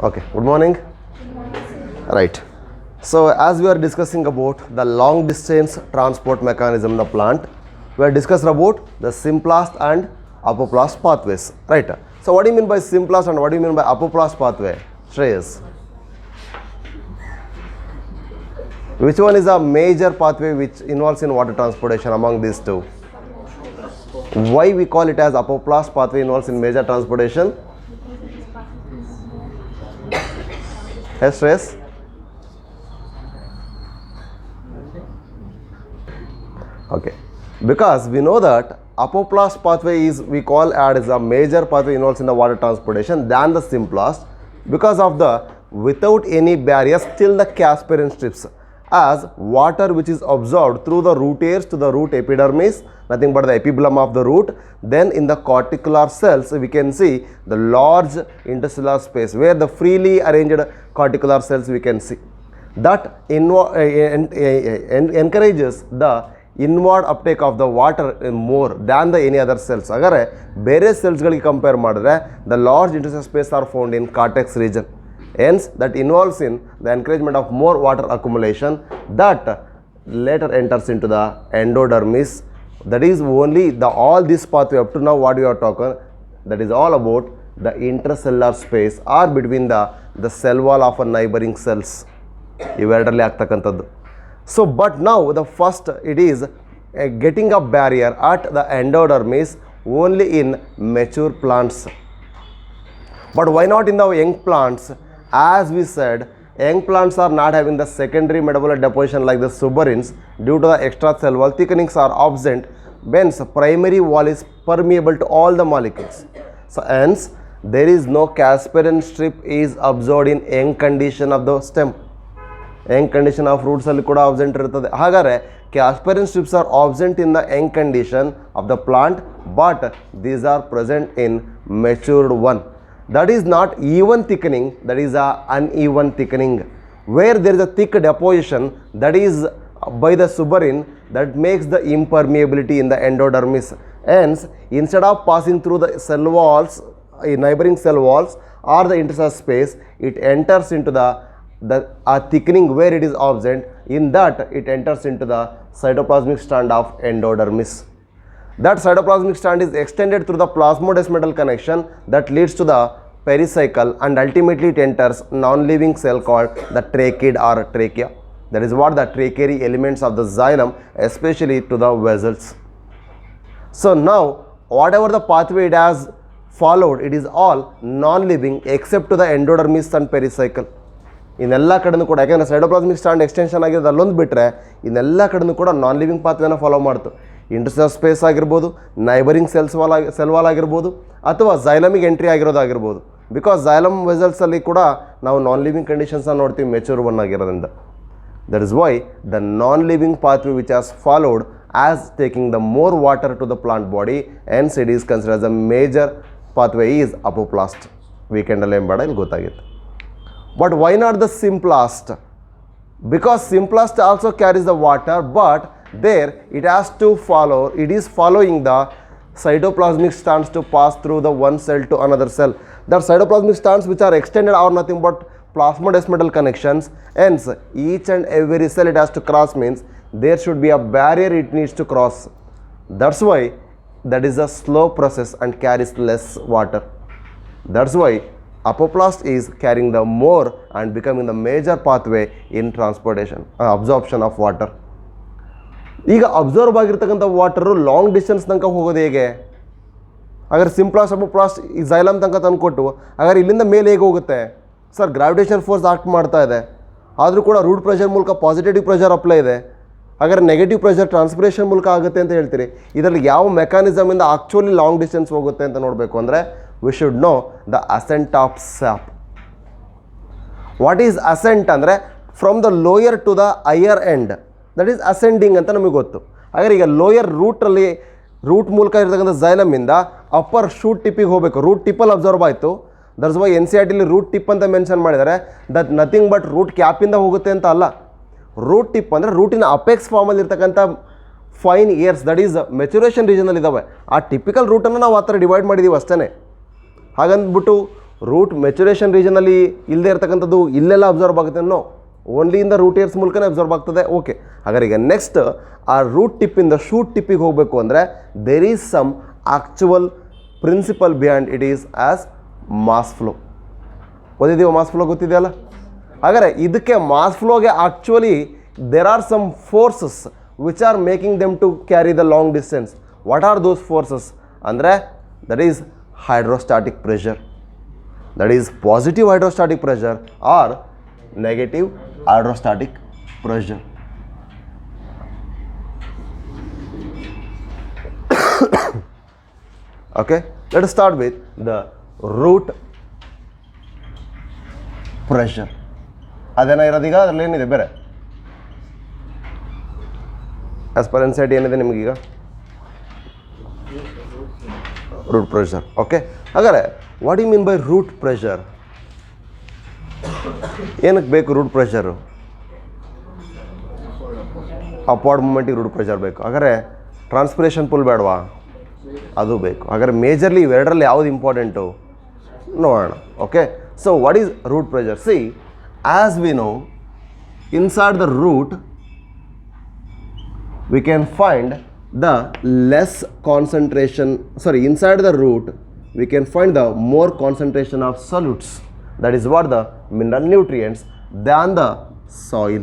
Okay, good morning. Right. So, as we are discussing about the long distance transport mechanism in the plant, we are discussing about the simplest and apoplast pathways. Right. So, what do you mean by simplest and what do you mean by apoplast pathway? Shreyas. Which one is a major pathway which involves in water transportation among these two? Why we call it as apoplast pathway involves in major transportation? Yes, Shreyas? Okay, because we know that apoplast pathway is we call as a major pathway involves in the water transportation than the simplest because of the without any barriers till the Capillary strips, as water which is absorbed through the root hairs to the root epidermis, nothing but the epibulum of the root. Then in the corticular cells we can see the large intercellular space where the freely arranged corticular cells we can see that encourages the inward uptake of the water more than the any other cells. Agare bere cells ಗಳಿಗೆ compare ಮಾಡಿದ್ರೆ the large intercellular space are found in cortex region. Hence that involves in the encouragement of more water accumulation that later enters into the endodermis. That is only the all this pathway up to now what we are talking, that is all about the intercellular space or between the cell wall of a neighboring cells. ಇವೆರಡರಲ್ಲಿ ಆಗ್ತಕ್ಕಂಥದ್ದು. So but now the first it is getting a barrier at the endodermis only in mature plants. But why not in the young plants? As we said, young plants are not having the secondary metabolic deposition like the suberins due to the extra cell wall thickenings are absent. Hence primary wall is permeable to all the molecules. So hence there is no Capillary strip is absorbed in young condition of the stem. Young condition of roots alli kuda absent iruttade. Hagare Capillary strips are absent in the young condition of the plant, but these are present in matured one. That is not even thickening, that is a uneven thickening. Where there is a thick deposition, that is by the suberin, that makes the impermeability in the endodermis. Hence, instead of passing through the cell walls, neighboring cell walls or the intercellular space, it enters into the thickening where it is absent. In that, it enters into the cytoplasmic strand of endodermis. That cytoplasmic strand is extended through the plasmodesmatal connection that leads to the pericycle and ultimately it enters non-living cell called the trachea or trachea. That is what the tracheary elements of the xylem, especially to the vessels. So now whatever the pathway it has followed, it is all non-living except to the endodermis and pericycle. ಇನ್ನೆಲ್ಲ ಕಡೆನೂ ಕೂಡ ಯಾಕೆಂದರೆ cytoplasmic stand extension ಆಗಿರೋದು ಅಲ್ಲೊಂದು ಬಿಟ್ಟರೆ ಇನ್ನೆಲ್ಲ ಕಡೆನೂ ಕೂಡ ನಾನ್ ಲಿವಿಂಗ್ ಪಾತ್ವೇನ ಫಾಲೋ ಮಾಡ್ತು. ಇಂಟರ್ಸೆಲ್ ಸ್ಪೇಸ್ ಆಗಿರ್ಬೋದು, ನೈಬರಿಂಗ್ ಸೆಲ್ ವಾಲ್ ಆಗಿರ್ಬೋದು ಅಥವಾ ಝೈಲಮಿಗೆ ಎಂಟ್ರಿ ಆಗಿರೋದಾಗಿರ್ಬೋದು. ಬಿಕಾಸ್ ಝೈಲಮ್ ವೆಸಲ್ಸಲ್ಲಿ ಕೂಡ ನಾವು ನಾನ್ ಲಿವಿಂಗ್ ಕಂಡೀಷನ್ಸನ್ನು ನೋಡ್ತೀವಿ ಮೆಚೂರ್ ಒನ್ ಆಗಿರೋದ್ರಿಂದ. That is why the non living pathway which as followed as taking the more water to the plant body and it is consider as a major pathway is apoplast. ವೀಕೆಂಡಲ್ಲಿ ಏನು ಬೇಡ ಇಲ್ಲಿ ಗೊತ್ತಾಗಿತ್ತು. But why not the simplest? Because simplest also carries the water, but there it has to follow, it is following the cytoplasmic strands to pass through the one cell to another cell. The cytoplasmic strands which are extended are nothing but plasmodesmatal connections. Hence each and every cell it has to cross means there should be a barrier it needs to cross. That's why that is a slow process and carries less water. That's why apoplast is carrying the more and becoming the major pathway in transportation, absorption of water. ಈಗ observe ಆಗಿರ್ತಕ್ಕಂಥ water long distance ತನಕ ಹೋಗೋದು ಹೇಗೆ? ಹಾಗಾದ್ರೆ ಸಿಂಪ್ಲಾಸ್ಟ್ ಅಪೋಪ್ಲಾಸ್ಟ್ ಈ xylem ತನಕ ತಂದುಕೊಟ್ಟು ಹಾಗಾದ್ರೆ ಇಲ್ಲಿಂದ ಮೇಲೆ ಹೇಗೆ ಹೋಗುತ್ತೆ? ಸರ್ ಗ್ರಾವಿಟೇಷನ್ ಫೋರ್ಸ್ ಆಕ್ಟ್ ಮಾಡ್ತಾ ಇದೆ, ಆದರೂ ಕೂಡ ರೂಟ್ ಪ್ರೆಷರ್ ಮೂಲಕ ಪಾಸಿಟಿವ್ ಪ್ರೆಷರ್ ಅಪ್ಲೈ ಇದೆ. ಹಾಗಾದ್ರೆ ನೆಗೆಟಿವ್ ಪ್ರೆಷರ್ ಟ್ರಾನ್ಸ್ಪಿರೇಷನ್ ಮೂಲಕ ಆಗುತ್ತೆ ಅಂತ ಹೇಳ್ತೀರಿ. ಇದರಲ್ಲಿ ಯಾವ ಮೆಕ್ಯಾನಿಸಮಿಂದ ಆ್ಯಕ್ಚುಲಿ ಲಾಂಗ್ ಡಿಸ್ಟೆನ್ಸ್ ಹೋಗುತ್ತೆ ಅಂತ ನೋಡಬೇಕು ಅಂದರೆ we should know the ascent of sap. What is ascent ಅಂದರೆ from the lower to the higher end, that is ascending ಅಂತ ನಮಗೆ ಗೊತ್ತು. ಹಾಗಾದ್ರೆ ಈಗ ಲೋಯರ್ ರೂಟ್ ಮೂಲಕ ಇರತಕ್ಕಂಥ ಝೈಲಮಿಂದ ಅಪ್ಪರ್ ಶೂಟ್ ಟಿಪ್ಪಿಗೆ ಹೋಗಬೇಕು. ರೂಟ್ ಟಿಪ್ಪಲ್ಲಿ ಅಬ್ಸರ್ವ್ ಆಯಿತು. That's why N C R ಟಿಲಿ ರೂಟ್ ಟಿಪ್ ಅಂತ ಮೆನ್ಷನ್ ಮಾಡಿದ್ದಾರೆ. ದಟ್ ನಥಿಂಗ್ ಬಟ್ ರೂಟ್ ಕ್ಯಾಪಿಂದ ಹೋಗುತ್ತೆ ಅಂತ ಅಲ್ಲ. ರೂಟ್ ಟಿಪ್ ಅಂದರೆ ರೂಟಿನ ಅಪೆಕ್ಸ್ ಫಾರ್ಮಲ್ಲಿ ಇರ್ತಕ್ಕಂಥ fine hairs, that is maturation ರೀಜನಲ್ಲಿ ಇದ್ದಾವೆ. ಆ ಟಿಪಿಕಲ್ ರೂಟನ್ನು ನಾವು ಆ ಥರ ಡಿವೈಡ್ ಮಾಡಿದ್ದೀವಿ ಅಷ್ಟೇ. ಹಾಗಂದ್ಬಿಟ್ಟು ರೂಟ್ ಮೆಚುರೇಷನ್ ರೀಜನಲ್ಲಿ ಇಲ್ಲದೆ ಇರ್ತಕ್ಕಂಥದ್ದು ಇಲ್ಲೆಲ್ಲ ಅಬ್ಸರ್ವ್ ಆಗುತ್ತೆ. No, only in the root hairs ಮೂಲಕನೇ ಅಬ್ಸರ್ವ್ ಆಗ್ತದೆ. ಓಕೆ, ಹಾಗಾದ್ರೆ ಈಗ ನೆಕ್ಸ್ಟ್ ಆ ರೂಟ್ ಟಿಪ್ಪಿಂದ ಶೂಟ್ ಟಿಪ್ಪಿಗೆ ಹೋಗಬೇಕು ಅಂದರೆ there is some actual principle behind it is as mass flow. ಓದಿದೀವ ಮಾಸ್ ಫ್ಲೋ ಗೊತ್ತಿದೆಯಲ್ಲ? ಹಾಗಾದರೆ ಇದಕ್ಕೆ ಮಾಸ್ ಫ್ಲೋಗೆ actually there are some forces which are making them to carry the long distance. What are those forces ಅಂದರೆ that is hydrostatic pressure, that is positive hydrostatic pressure or negative hydrostatic pressure. Okay, let us start with the root pressure. ಅದೇನ ಇರೋದೀಗ, ಅದರಲ್ಲಿ ಏನಿದೆ ಬೇರೆ as per insight ಏನಿದೆ ನಿಮಗೀಗ? Root pressure. Okay, ಹಾಗಾದರೆ what you mean by root pressure? ಏನಕ್ಕೆ ಬೇಕು root pressure? Upward ಮೂಮೆಂಟಿಗೆ ರೂಟ್ ಪ್ರೆಷರ್ ಬೇಕು. ಹಾಗಾದರೆ ಟ್ರಾನ್ಸ್ಪಿರೇಷನ್ ಪುಲ್ ಬೇಡವಾ? ಅದು ಬೇಕು. ಹಾಗಾದರೆ ಮೇಜರ್ಲಿ ಇವೆರಡರಲ್ಲಿ ಯಾವುದು ಇಂಪಾರ್ಟೆಂಟು ನೋಡೋಣ. Okay, so what is root pressure? See, as we know, inside the root we can find the less concentration, inside the root we can find the more concentration of solutes, that is what the mineral nutrients, than the soil,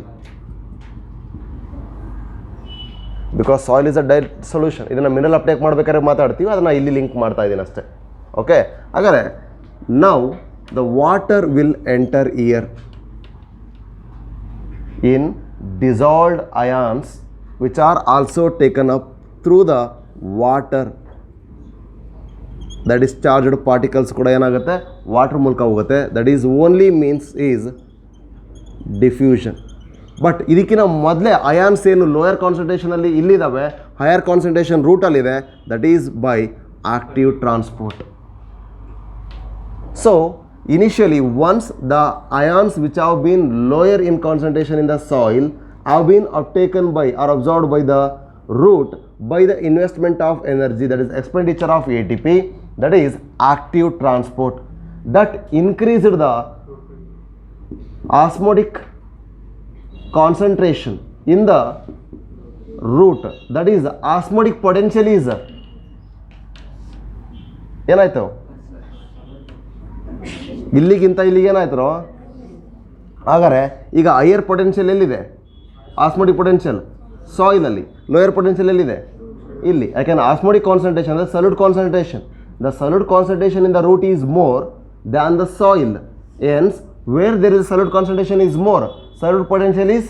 because soil is a direct solution. ಇದನ್ನು mineral uptake ಮಾಡಬೇಕಾದ್ರೆ ಮಾತಾಡ್ತೀವಿ, ಅದನ್ನು ಇಲ್ಲಿ link ಮಾಡ್ತಾ ಇದ್ದೀನಿ ಅಷ್ಟೇ. Okay, ಹಾಗಾದರೆ now the water will enter here in dissolved ions which are also taken up through the water, that is charged particles ಕೂಡ ಏನಾಗುತ್ತೆ, ವಾಟರ್ ಮೂಲಕ ಹೋಗುತ್ತೆ. That is only means is diffusion. But ಇದಕ್ಕಿಂತ ಮೊದಲೇ ಅಯಾನ್ಸ್ ಏನು lower ಕಾನ್ಸಂಟ್ರೇಷನಲ್ಲಿ ಇಲ್ಲಿದ್ದಾವೆ, higher concentration ರೂಟಲ್ಲಿದೆ, that is by active transport. So initially once the ions which have been lower in concentration in the soil have been uptaken by or absorbed by the root by the investment of energy, that is expenditure of ATP, that is active transport, that increased the osmotic concentration in the root, that is osmotic potential is ಏನಾಯ್ತು, ಇಲ್ಲಿಗಿಂತ ಇಲ್ಲಿಗೇನಾಯ್ತು? ಹಾಗಾದರೆ ಈಗ higher potential ಎಲ್ಲಿದೆ? Osmotic potential ಸಾಯಿಲಲ್ಲಿ. Lower potential ಎಲ್ಲಿದೆ? ಇಲ್ಲಿ. ಯಾಕೆಂದರೆ osmotic concentration ಅಂದರೆ solute concentration. The solute concentration in the root is more than the soil. Hence where there is solute concentration is more, solute potential is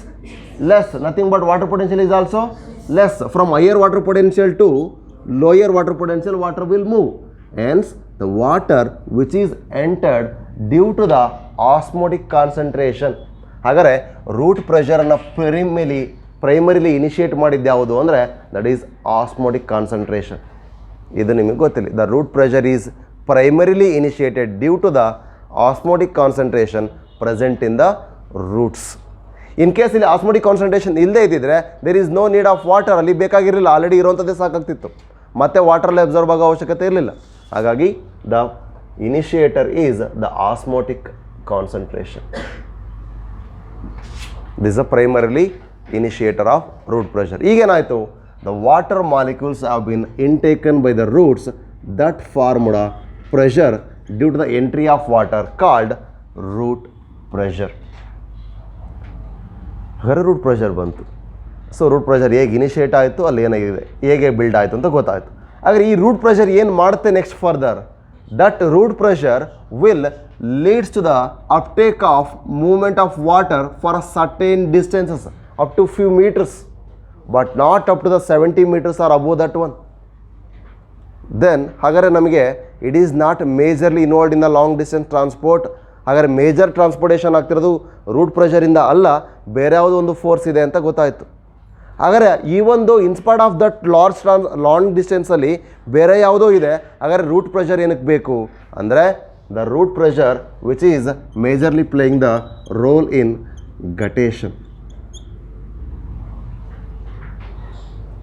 less. Nothing but water potential is also less. From higher water potential to lower water potential, water will move. Hence the water which is entered due to the osmotic concentration. ಹಾಗಾದರೆ root ಪ್ರೆಷರನ್ನು primarily initiate ಮಾಡಿದ್ದು ಯಾವುದು ಅಂದರೆ that is osmotic concentration. ಇದು ನಿಮಗೆ ಗೊತ್ತಿಲ್ಲ. The root pressure is primarily initiated due to the osmotic concentration present in the roots. In case ಇಲ್ಲಿ osmotic concentration ಇಲ್ಲದೇ ಇದ್ದಿದ್ರೆ there is no need of water, ಅಲ್ಲಿ ಬೇಕಾಗಿರಲಿಲ್ಲ, ಆಲ್ರೆಡಿ ಇರುವಂಥದ್ದೇ ಸಾಕಾಗ್ತಿತ್ತು, ಮತ್ತೆ ವಾಟರಲ್ಲಿ ಅಬ್ಸರ್ವ್ ಆಗೋ ಅವಶ್ಯಕತೆ ಇರಲಿಲ್ಲ. ಹಾಗಾಗಿ the initiator is the osmotic concentration. This a primarily initiator of root pressure. ಈಗೇನಾಯಿತು, the water molecules have been intaken by the roots that formed a pressure due to the entry of water called root pressure. ಹಾಗಾದ್ರೆ root pressure ಬಂತು. So root pressure ಹೇಗೆ initiate ಆಯಿತು, ಅಲ್ಲಿ ಏನಾಗಿದೆ, ಹೇಗೆ build ಆಯಿತು ಅಂತ ಗೊತ್ತಾಯಿತು. ಹಾಗಾದರೆ ಈ ರೂಟ್ ಪ್ರೆಷರ್ ಏನು ಮಾಡುತ್ತೆ next further? That root pressure will leads to the uptake of movement of water for a certain distances up to few metres, but not up to the 70 metres or above that one. Then ಹಾಗಾದರೆ ನಮಗೆ it is not majorly involved in the long distance transport. ಹಾಗಾದರೆ major transportation ಆಗ್ತಿರೋದು root ಪ್ರೆಷರಿಂದ ಅಲ್ಲ, ಬೇರೆ ಯಾವುದೋ ಒಂದು force ಇದೆ ಅಂತ ಗೊತ್ತಾಯಿತು. ಹಾಗಾದರೆ ಈ ಒಂದು ಇನ್ಸ್ಪೈರ್ಡ್ ಆಫ್ ದಟ್ ಲಾಂಗ್ ಡಿಸ್ಟೆನ್ಸಲ್ಲಿ ಬೇರೆ ಯಾವುದೋ ಇದೆ. ಹಾಗಾದರೆ ರೂಟ್ ಪ್ರೆಷರ್ ಏನಕ್ಕೆ ಬೇಕು ಅಂದರೆ the root pressure which is majorly playing the role in guttation.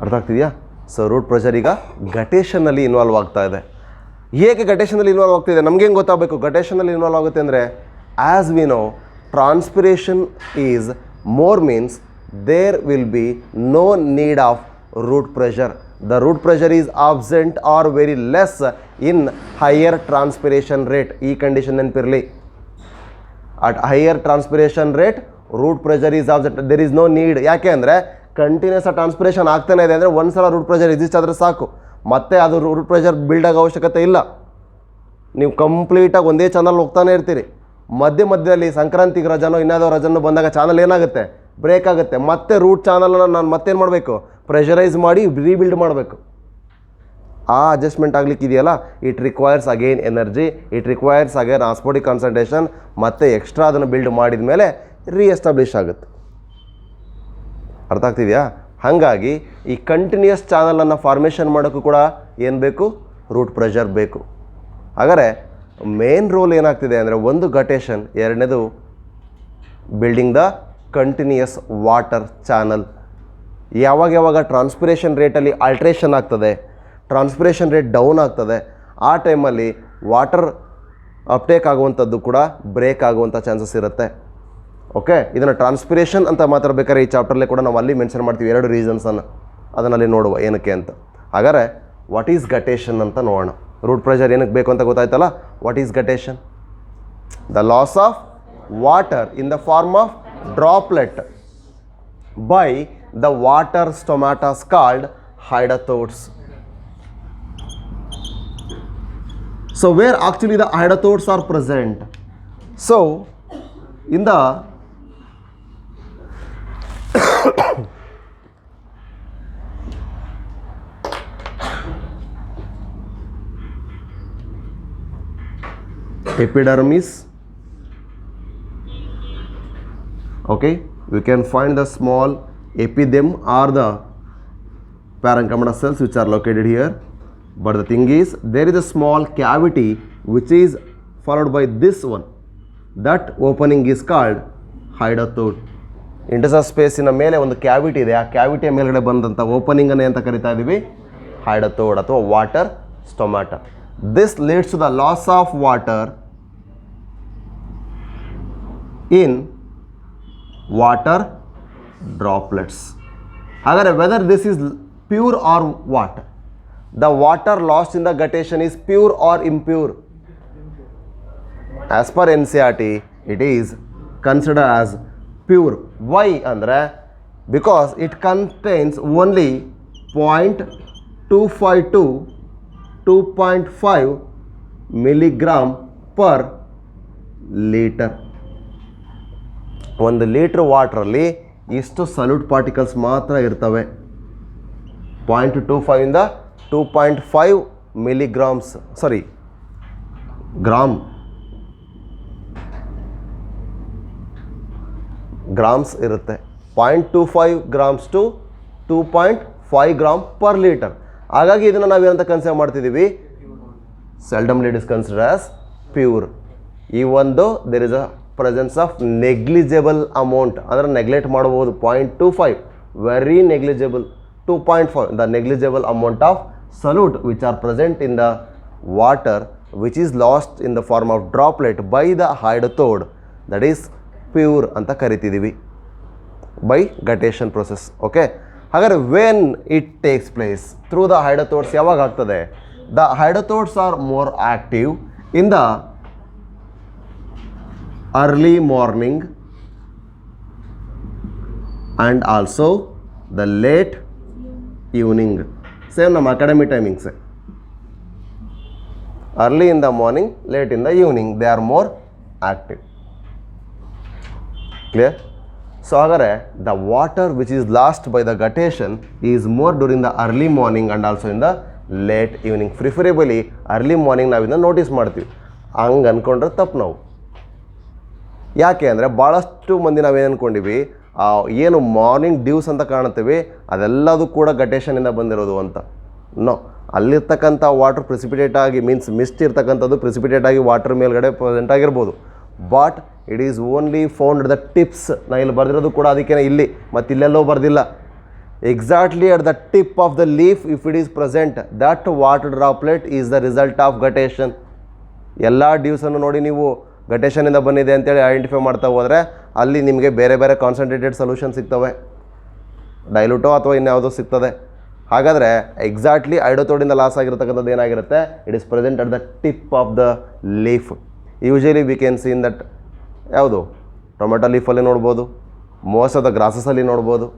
ಅರ್ಥ ಆಗ್ತಿದೆಯಾ? ಸೊ ರೂಟ್ ಪ್ರೆಷರ್ ಈಗ ಗಟೇಷನ್ನಲ್ಲಿ ಇನ್ವಾಲ್ವ್ ಆಗ್ತಾ ಇದೆ. ಹೇಗೆ ಗಟೇಶನಲ್ಲಿ ಇನ್ವಾಲ್ವ್ ಆಗ್ತಿದೆ ನಮ್ಗೆ ಹೆಂಗೆ ಗೊತ್ತಾಗಬೇಕು ಗಟೇಶನಲ್ಲಿ ಇನ್ವಾಲ್ವ್ ಆಗುತ್ತೆ ಅಂದರೆ as we know transpiration is more means there will be no need of root pressure. The root pressure is absent or very less in higher transpiration rate. ಈ ಕಂಡೀಷನ್ ನೆನಪಿರಲಿ. At higher transpiration rate, root pressure is absent. There is no need. ಯಾಕೆ ಅಂದರೆ continuous transpiration ಆಗ್ತಾನೆ ಇದೆ ಅಂದರೆ ಒಂದು ಸಲ root pressure exist ಆದರೆ ಸಾಕು, ಮತ್ತೆ ಅದು ರೂಟ್ ಪ್ರೆಷರ್ ಬಿಲ್ಡ್ ಆಗೋ ಅವಶ್ಯಕತೆ ಇಲ್ಲ. ನೀವು ಕಂಪ್ಲೀಟಾಗಿ ಒಂದೇ ಚಾನಲ್ ಹೋಗ್ತಾನೆ ಇರ್ತೀರಿ. ಮಧ್ಯದಲ್ಲಿ ಸಂಕ್ರಾಂತಿಗೆ ರಜನೋ ಇನ್ನಾದೋ ರಜನೋ ಬಂದಾಗ ಚಾನಲ್ ಏನಾಗುತ್ತೆ, ಬ್ರೇಕ್ ಆಗುತ್ತೆ. ಮತ್ತೆ ರೂಟ್ ಚಾನಲನ್ನು ನಾನು ಮತ್ತೇನು ಮಾಡಬೇಕು, ಪ್ರೆಷರೈಸ್ ಮಾಡಿ ರೀಬಿಲ್ಡ್ ಮಾಡಬೇಕು. ಆ ಅಡ್ಜಸ್ಟ್ಮೆಂಟ್ ಆಗಲಿಕ್ಕೆ ಇದೆಯಲ್ಲ, it requires again energy, it requires again osmotic concentration, ಮತ್ತು ಎಕ್ಸ್ಟ್ರಾ ಅದನ್ನು ಬಿಲ್ಡ್ ಮಾಡಿದ ಮೇಲೆ ರೀಎಸ್ಟಾಬ್ಲಿಷ್ ಆಗುತ್ತೆ. ಅರ್ಥ ಆಗ್ತಿದೆಯಾ? ಹಾಗಾಗಿ ಈ ಕಂಟಿನ್ಯೂಯಸ್ ಚಾನಲನ್ನು ಫಾರ್ಮೇಷನ್ ಮಾಡೋಕ್ಕೂ ಕೂಡ ಏನು ಬೇಕು, ರೂಟ್ ಪ್ರೆಷರ್ ಬೇಕು. ಹಾಗಾದರೆ ಮೇನ್ ರೋಲ್ ಏನಾಗ್ತಿದೆ ಅಂದರೆ ಒಂದು ಗಟೇಶನ್, ಎರಡನೇದು building the continuous water channel. ಯಾವಾಗ ಟ್ರಾನ್ಸ್ಪಿರೇಷನ್ ರೇಟಲ್ಲಿ ಆಲ್ಟ್ರೇಷನ್ ಆಗ್ತದೆ, ಟ್ರಾನ್ಸ್ಪಿರೇಷನ್ ರೇಟ್ ಡೌನ್ ಆಗ್ತದೆ, ಆ ಟೈಮಲ್ಲಿ ವಾಟರ್ ಅಪ್ಟೇಕ್ ಆಗುವಂಥದ್ದು ಕೂಡ ಬ್ರೇಕ್ ಆಗುವಂಥ ಚಾನ್ಸಸ್ ಇರುತ್ತೆ. ಓಕೆ, ಇದನ್ನು ಟ್ರಾನ್ಸ್ಪಿರೇಷನ್ ಅಂತ ಮಾತಾಡ್ಬೇಕಾದ್ರೆ ಈ ಚಾಪ್ಟರ್ಲಿ ಕೂಡ ನಾವು ಅಲ್ಲಿ ಮೆನ್ಷನ್ ಮಾಡ್ತೀವಿ 2 ರೀಸನ್ಸನ್ನು, ಅದನ್ನಲ್ಲಿ ನೋಡುವ ಏನಕ್ಕೆ ಅಂತ. ಹಾಗಾದರೆ ವಾಟ್ ಈಸ್ ಗಟೇಷನ್ ಅಂತ ನೋಡೋಣ. ರೂಟ್ ಪ್ರೆಷರ್ ಏನಕ್ಕೆ ಬೇಕು ಅಂತ ಗೊತ್ತಾಯ್ತಲ್ಲ. What is guttation? The loss of water in the form of droplet by the water stomata called hydrothodes. So where actually the hydrothodes are present? So in the epidermis, okay, we can find the small epithelium or the parenchyma cells which are located here. But the thing is, there is a small cavity which is followed by this one. That opening is called hydrothode. Interstitial space in ಮೇಲೆ ಒಂದು cavity ಇದೆ, ಆ ಕ್ಯಾವಿಟಿಯ ಮೇಲ್ಗಡೆ ಬಂದಂಥ opening ಅನ್ನು ಅಂತ ಕರಿತಾ ಇದ್ದೀವಿ, ಹೈಡ್ರೋಥೋಡ್ ಅಥವಾ water ಸ್ಟೊಮಾಟ. This leads to the loss of water in water droplets. However, whether this is pure or what, the water lost in the guttation is pure or impure. As per NCERT, it is considered as pure. Why andre? Because it contains only 0.25 to 2.5 milligram per liter. 1 litre ವಾಟ್ರಲ್ಲಿ ಇಷ್ಟು salute particles ಮಾತ್ರ ಇರ್ತವೆ. 0.25 ಇಂದ 2.5 milligrams, ಸಾರಿ grams ಇರುತ್ತೆ. 0.25 grams to 2.5 gram per litre. ಹಾಗಾಗಿ ಇದನ್ನು ನಾವೇನಂತ consider ಮಾಡ್ತಿದ್ದೀವಿ, seldomly it is consider as pure. ಈ ಒಂದು there is a presence of negligible amount, ಅಂದರೆ ನೆಗ್ಲೆಕ್ಟ್ ಮಾಡಬಹುದು. 0.25 very negligible, 2.5 the negligible amount of solute which are present in the water which is lost in the form of droplet by the hydrothode, that is pure ಅಂತ ಕರಿತಿದ್ದೀವಿ by guttation process. Okay, ಹಾಗಾದರೆ when it takes place through the hydrothodes ಯಾವಾಗ ಆಗ್ತದೆ? The hydrothodes are more active in the early morning and also the late evening. Same ನಮ್ಮ academic timings. Early in the morning, late in the evening, they are more active. Clear? So ಹಾಗಾದರೆ the water which is lost by the guttation is more during the early morning and also in the late evening. Preferably early morning ನಾವು ಇದನ್ನು notice ಮಾಡ್ತೀವಿ. ಹಂಗೆ ಅಂದ್ಕೊಂಡ್ರೆ ತಪ್ಪು ನಾವು. ಯಾಕೆ ಅಂದರೆ ಭಾಳಷ್ಟು ಮಂದಿ ನಾವೇನು ಅಂದ್ಕೊಂಡಿವಿ, ಏನು ಮಾರ್ನಿಂಗ್ ಡ್ಯೂಸ್ ಅಂತ ಕಾಣುತ್ತೇವೆ ಅದೆಲ್ಲದು ಕೂಡ ಗಟೇಷನಿಂದ ಬಂದಿರೋದು ಅಂತ. ನೋ, ಅಲ್ಲಿರ್ತಕ್ಕಂಥ ವಾಟರ್ ಪ್ರೆಸಿಪಿಟೇಟ್ ಆಗಿ ಮೀನ್ಸ್ ಮಿಸ್ಟ್ ಇರ್ತಕ್ಕಂಥದ್ದು ಪ್ರೆಸಿಪಿಟೇಟ್ ಆಗಿ ವಾಟರ್ ಮೇಲ್ಗಡೆ ಪ್ರೆಸೆಂಟ್ ಆಗಿರ್ಬೋದು. But it is only found the tips. ನಾನು ಇಲ್ಲಿ ಬರೆದಿರೋದು ಕೂಡ ಅದಕ್ಕೇ ಇಲ್ಲಿ ಮತ್ತು ಇಲ್ಲೆಲ್ಲೋ ಬರೆದಿಲ್ಲ. Exactly at the tip of the leaf if it is present, that water droplet is the result of gation. ಎಲ್ಲ ಡ್ಯೂಸನ್ನು ನೋಡಿ ನೀವು ಗಟೇಷನಿಂದ ಬಂದಿದೆ ಅಂತೇಳಿ ಐಡೆಂಟಿಫೈ ಮಾಡ್ತಾ ಹೋದರೆ ಅಲ್ಲಿ ನಿಮಗೆ ಬೇರೆ ಬೇರೆ ಕಾನ್ಸಂಟ್ರೇಟೆಡ್ ಸೊಲ್ಯೂಷನ್ ಸಿಗ್ತವೆ, ಡೈಲ್ಯೂಟೋ ಅಥವಾ ಇನ್ಯಾವುದೋ ಸಿಗ್ತದೆ. ಹಾಗಾದರೆ ಎಕ್ಸಾಕ್ಟ್ಲಿ ಐಡೋಥೋಡಿಂದ ಲಾಸ್ ಆಗಿರತಕ್ಕಂಥದ್ದು ಏನಾಗಿರುತ್ತೆ, it is present at the tip of the leaf. Usually we can seen that ಯಾವುದು ಟೊಮೆಟೊ ಲೀಫಲ್ಲಿ ನೋಡ್ಬೋದು, ಮೋಸ್ಟ್ ಆಫ್ ದ ಗ್ರಾಸಸಲ್ಲಿ ನೋಡ್ಬೋದು.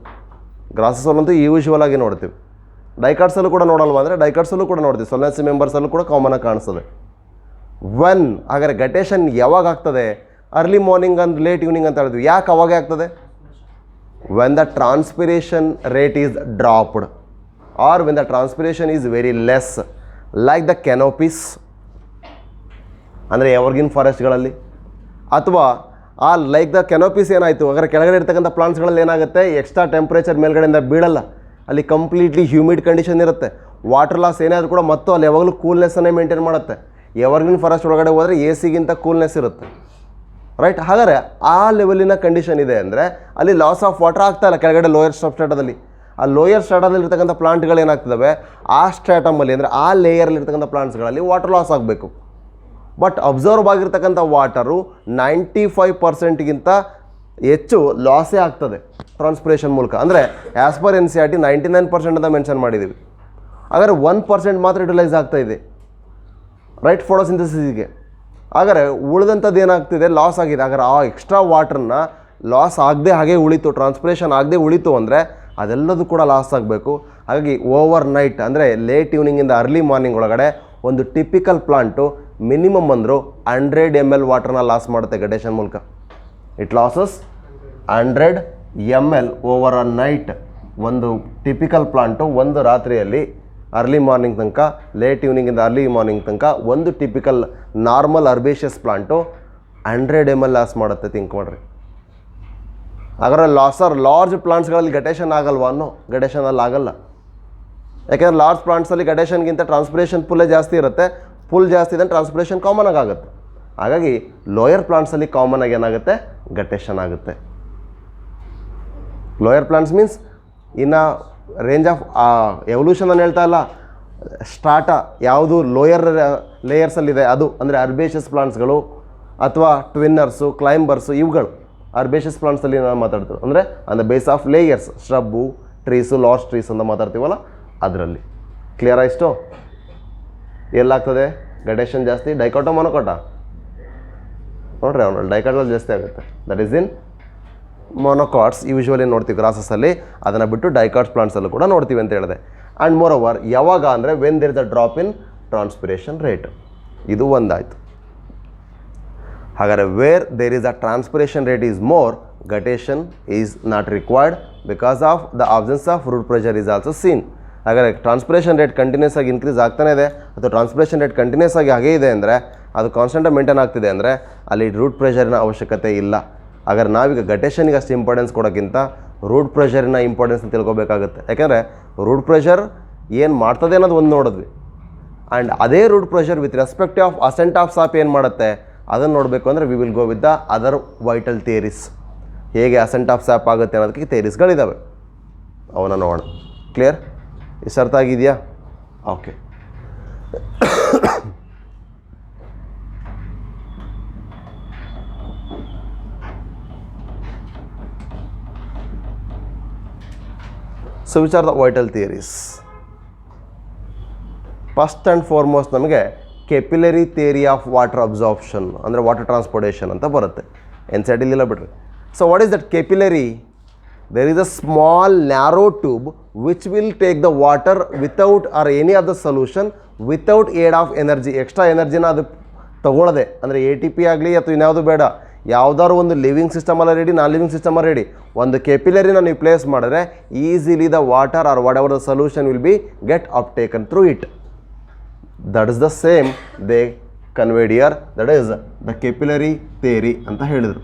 ಗ್ರಾಸಸಲ್ಲಂತೂ ಯೂಶುವಲ್ ಆಗಿ ನೋಡ್ತೀವಿ. ಡೈಕಾಟ್ಸಲ್ಲೂ ಕೂಡ ನೋಡಲ್ವ ಅಂದರೆ ಡೈಕಾಟ್ಸಲ್ಲೂ ಕೂಡ ನೋಡ್ತೀವಿ, ಸೊಲ್ನೆಸಿ ಮೆಂಬರ್ಸಲ್ಲೂ ಕೂಡ ಕಾಮನಾಗಿ ಕಾಣಿಸ್ತದೆ. ವೆನ್ ಹಾಗಾದರೆ ಗಟೇಷನ್ ಯಾವಾಗ ಆಗ್ತದೆ, early morning and late evening ಅಂತ ಹೇಳಿದ್ವಿ. ಯಾಕೆ ಅವಾಗೇ ಆಗ್ತದೆ? When the transpiration rate is dropped or when the transpiration is very less, like the canopies ಅಂದರೆ ಎವರ್ಗಿನ್ ಫಾರೆಸ್ಟ್ಗಳಲ್ಲಿ, ಅಥವಾ ಆ ಲೈಕ್ ದ ಕೆನೋಪೀಸ್ ಏನಾಯಿತು ಹಾಗಾದ್ರೆ ಕೆಳಗಡೆ ಇರ್ತಕ್ಕಂಥ ಪ್ಲಾಂಟ್ಸ್ಗಳಲ್ಲಿ ಏನಾಗುತ್ತೆ, ಎಕ್ಸ್ಟ್ರಾ ಟೆಂಪ್ರೇಚರ್ ಮೇಲ್ಗಡೆಯಿಂದ ಬೀಳಲ್ಲ, ಅಲ್ಲಿ ಕಂಪ್ಲೀಟ್ಲಿ ಹ್ಯೂಮಿಡ್ ಕಂಡೀಷನ್ ಇರುತ್ತೆ. ವಾಟರ್ ಲಾಸ್ ಏನಾದರೂ ಕೂಡ ಮತ್ತು ಅಲ್ಲಿ ಯಾವಾಗಲೂ ಕೂಲ್ನೆಸ್ಸನ್ನೇ ಮೇಂಟೈನ್ ಮಾಡುತ್ತೆ. ಎವರ್ಗ್ರೀನ್ ಫಾರೆಸ್ಟ್ ಒಳಗಡೆ ಹೋದರೆ ಎ ಸಿಗಿಂತ ಕೂಲ್ನೆಸ್ ಇರುತ್ತೆ, ರೈಟ್. ಹಾಗಾದರೆ ಆ ಲೆವೆಲಿನ ಕಂಡೀಷನ್ ಇದೆ ಅಂದರೆ ಅಲ್ಲಿ ಲಾಸ್ ಆಫ್ ವಾಟರ್ ಆಗ್ತಾಯಿಲ್ಲ ಕೆಳಗಡೆ ಲೋಯರ್ ಸ್ಟ್ರಾಟದಲ್ಲಿ. ಆ ಲೋಯರ್ ಸ್ಟ್ರಾಟದಲ್ಲಿ ಇರ್ತಕ್ಕಂಥ ಪ್ಲಾಂಟ್ಗಳು ಏನಾಗ್ತವೆ, ಆ ಸ್ಟ್ರಾಟಮಲ್ಲಿ ಅಂದರೆ ಆ ಲೇಯರಲ್ಲಿ ಇರ್ತಕ್ಕಂಥ ಪ್ಲಾಂಟ್ಸ್ಗಳಲ್ಲಿ ವಾಟರ್ ಲಾಸ್ ಆಗಬೇಕು. ಬಟ್ ಅಬ್ಸರ್ವ್ ಆಗಿರ್ತಕ್ಕಂಥ ವಾಟರು 95% ಹೆಚ್ಚು ಲಾಸೇ ಆಗ್ತದೆ ಟ್ರಾನ್ಸ್ಪಿರೇಷನ್ ಮೂಲಕ. ಅಂದರೆ ಆ್ಯಸ್ ಪರ್ NCERT 99% ಅಂತ ಮೆನ್ಷನ್ ಮಾಡಿದ್ದೀವಿ. ಹಾಗಾದರೆ 1% ಮಾತ್ರ ಯುಟಿಲೈಸ್ ಆಗ್ತಾ ಇದೆ, ರೈಟ್, ಫೋಟೋಸಿಂಥಸಿಸ್ಗೆ. ಹಾಗಾದರೆ ಉಳಿದಂಥದ್ದು ಏನಾಗ್ತಿದೆ, ಲಾಸ್ ಆಗಿದೆ. ಹಾಗಾದ್ರೆ ಆ ಎಕ್ಸ್ಟ್ರಾ ವಾಟ್ರನ್ನ ಲಾಸ್ ಆಗದೆ ಹಾಗೆ ಉಳಿತು, ಟ್ರಾನ್ಸ್ಪಿರೇಷನ್ ಆಗದೆ ಉಳಿತು ಅಂದರೆ ಅದೆಲ್ಲದೂ ಕೂಡ ಲಾಸ್ ಆಗಬೇಕು. ಹಾಗಾಗಿ ಓವರ್ ನೈಟ್ ಅಂದರೆ ಲೇಟ್ ಈವ್ನಿಂಗಿಂದ ಅರ್ಲಿ ಮಾರ್ನಿಂಗ್ ಒಳಗಡೆ ಒಂದು ಟಿಪಿಕಲ್ ಪ್ಲಾಂಟು ಮಿನಿಮಮ್ ಅಂದರೂ 100 ml ವಾಟ್ರನ್ನ ಲಾಸ್ ಮಾಡುತ್ತೆ ಗಟೇಷನ್ ಮೂಲಕ. It losses 100 ml over a night. ಒಂದು ಟಿಪಿಕಲ್ ಪ್ಲಾಂಟು ಒಂದು ರಾತ್ರಿಯಲ್ಲಿ ಅರ್ಲಿ ಮಾರ್ನಿಂಗ್ ತನಕ, ಲೇಟ್ ಈವ್ನಿಂಗಿಂದ ಅರ್ಲಿ ಮಾರ್ನಿಂಗ್ ತನಕ ಒಂದು typical normal herbaceous plant 100 ml loss ಮಾಡುತ್ತೆ. ಥಿಂಕ್ ಮಾಡಿರಿ. ಹಾಗಾದ್ರೆ ಲಾರ್ಜ್ ಪ್ಲಾಂಟ್ಸ್ಗಳಲ್ಲಿ ಗಟೇಷನ್ ಆಗಲ್ವಾ ಅನ್ನೋ, ಗಟೇಷನಲ್ಲಿ ಆಗಲ್ಲ. ಯಾಕೆಂದರೆ ಲಾರ್ಜ್ ಪ್ಲಾಂಟ್ಸಲ್ಲಿ ಗಟೇಷನ್ಗಿಂತ ಟ್ರಾನ್ಸ್ಪಿರೇಷನ್ ಪುಲ್ಲೇ ಜಾಸ್ತಿ ಇರುತ್ತೆ. ಪುಲ್ ಜಾಸ್ತಿ ಇದೆ, ಟ್ರಾನ್ಸ್ಪಿರೇಷನ್ ಕಾಮನ್ ಆಗುತ್ತೆ. ಹಾಗಾಗಿ ಲೋಯರ್ ಪ್ಲಾಂಟ್ಸಲ್ಲಿ ಕಾಮನ್ ಆಗಿ ಏನಾಗುತ್ತೆ, ಗಟೇಷನ್ ಆಗುತ್ತೆ. ಲೋಯರ್ ಪ್ಲಾಂಟ್ಸ್ ಮೀನ್ಸ್ ಇನ್ನು ರೇಂಜ್ ಆಫ್ ಎವಲ್ಯೂಷನ್ ಅಂತ ಹೇಳ್ತಾ ಇಲ್ಲ, ಸ್ಟಾಟ ಯಾವುದು ಲೋಯರ್ ಲೇಯರ್ಸಲ್ಲಿದೆ ಅದು, ಅಂದರೆ ಅರ್ಬೇಷಿಯಸ್ ಪ್ಲಾಂಟ್ಸ್ಗಳು ಅಥವಾ ಟ್ವಿನ್ನರ್ಸು, ಕ್ಲೈಂಬರ್ಸು, ಇವುಗಳು ಅರ್ಬೇಷಿಯಸ್ ಪ್ಲಾಂಟ್ಸಲ್ಲಿ ನಾವು ಮಾತಾಡ್ತೀವಿ. ಅಂದರೆ on the base of layers, shrub, trees, large trees ಅಂತ ಮಾತಾಡ್ತೀವಲ್ಲ ಅದರಲ್ಲಿ. ಕ್ಲಿಯರ್ ಆಯಿತು? ಎಲ್ಲಾಗ್ತದೆ ಗಟೇಷನ್ ಜಾಸ್ತಿ, ಡೈಕಾಟೋ ಮೊನೋಕಾಟ ನೋಡ್ರಿ, ಅವನಲ್ಲಿ ಡೈಕಾಟಲ್ಲಿ ಜಾಸ್ತಿ ಆಗುತ್ತೆ. ದಟ್ ಈಸ್ ಇನ್ ಮೊನೋಕಾಟ್ಸ್ ಯೂಶ್ವಲಿ ನೋಡ್ತೀವಿ ಗ್ರಾಸಸಲ್ಲಿ, ಅದನ್ನು ಬಿಟ್ಟು ಡೈಕಾಟ್ಸ್ ಪ್ಲಾಂಟ್ಸಲ್ಲೂ ಕೂಡ ನೋಡ್ತೀವಿ ಅಂತ ಹೇಳಿದೆ. ಆ್ಯಂಡ್ ಮೋರ್ ಓವರ್ ಯಾವಾಗ ಅಂದರೆ when there is a drop in transpiration rate. ಇದು ಒಂದಾಯಿತು. ಹಾಗಾದರೆ where there is a transpiration rate is more, guttation is not required because of the absence of root pressure is also seen. ಹಾಗಾದರೆ transpiration rate continuous ಆಗಿ increase ಆಗ್ತಾನೆ ಇದೆ, ಅಥವಾ transpiration rate continuous ಆಗಿ ಹಾಗೇ ಇದೆ ಅಂದರೆ, ಅದು ಕಾನ್ಸ್ಟೆಂಟಾಗಿ ಮೇಂಟೈನ್ ಆಗ್ತಿದೆ ಅಂದರೆ ಅಲ್ಲಿ ರೂಟ್ ಪ್ರೆಷರಿನ ಅವಶ್ಯಕತೆ ಇಲ್ಲ. ಹಾಗಾದ್ರೆ ನಾವೀಗ ಗಟೇಷನ್ಗೆ ಅಷ್ಟು ಇಂಪಾರ್ಟೆನ್ಸ್ ಕೊಡೋಕ್ಕಿಂತ ರೂಟ್ ಪ್ರೆಷರಿನ ಇಂಪಾರ್ಟೆನ್ಸ್ ತಿಳ್ಕೊಬೇಕಾಗುತ್ತೆ. ಯಾಕೆಂದರೆ ರೂಟ್ ಪ್ರೆಷರ್ ಏನು ಮಾಡ್ತದೆ ಅನ್ನೋದು ಒಂದು ನೋಡಿದ್ವಿ, ಆ್ಯಂಡ್ ಅದೇ root pressure with respect of ascent of sap ಏನು ಮಾಡುತ್ತೆ ಅದನ್ನು ನೋಡಬೇಕು ಅಂದರೆ we will go with the other vital theories. ಹೇಗೆ ಅಸೆಂಟ್ ಆಫ್ ಸಾಪ್ ಆಗುತ್ತೆ ಅನ್ನೋದಕ್ಕೆ ಥಿಯರೀಸ್ಗಳಿದ್ದಾವೆ, ಅವನ್ನ ನೋಡೋಣ. ಕ್ಲಿಯರ್? ಇಷ್ಟು ಅರ್ಥ ಆಗಿದೆಯಾ? Okay. So which are the vital theories? First and foremost ನಮಗೆ capillary theory of water absorption ಅಂದರೆ ವಾಟರ್ ಟ್ರಾನ್ಸ್ಪೋರ್ಟೇಷನ್ ಅಂತ ಬರುತ್ತೆ. NCERT ಇಲ್ಲ ಬಿಡ್ರಿ. So what is that capillary? There is a small narrow tube which will take the water without or any of the solution without aid of energy. Extra ಎನರ್ಜಿನ ಅದು ತೊಗೊಳ್ಳದೆ, ಅಂದರೆ ATP ಆಗಲಿ ಅಥವಾ ಇನ್ಯಾವುದು ಬೇಡ, ಯಾವುದಾದ್ರು ಒಂದು ಲಿವಿಂಗ್ ಸಿಸ್ಟಮಲ್ಲ ರೆಡಿ, ನಾನ್ ಲಿವಿಂಗ್ ಸಿಸ್ಟಮಲ್ಲ ರೆಡಿ, ಒಂದು ಕೆಪಿಲರಿನ ನೀವು ಪ್ಲೇಸ್ ಮಾಡಿದ್ರೆ easily the water or whatever the solution will be get uptaken through it. That is the same they conveyed here, that is the capillary theory ಅಂತ ಹೇಳಿದರು.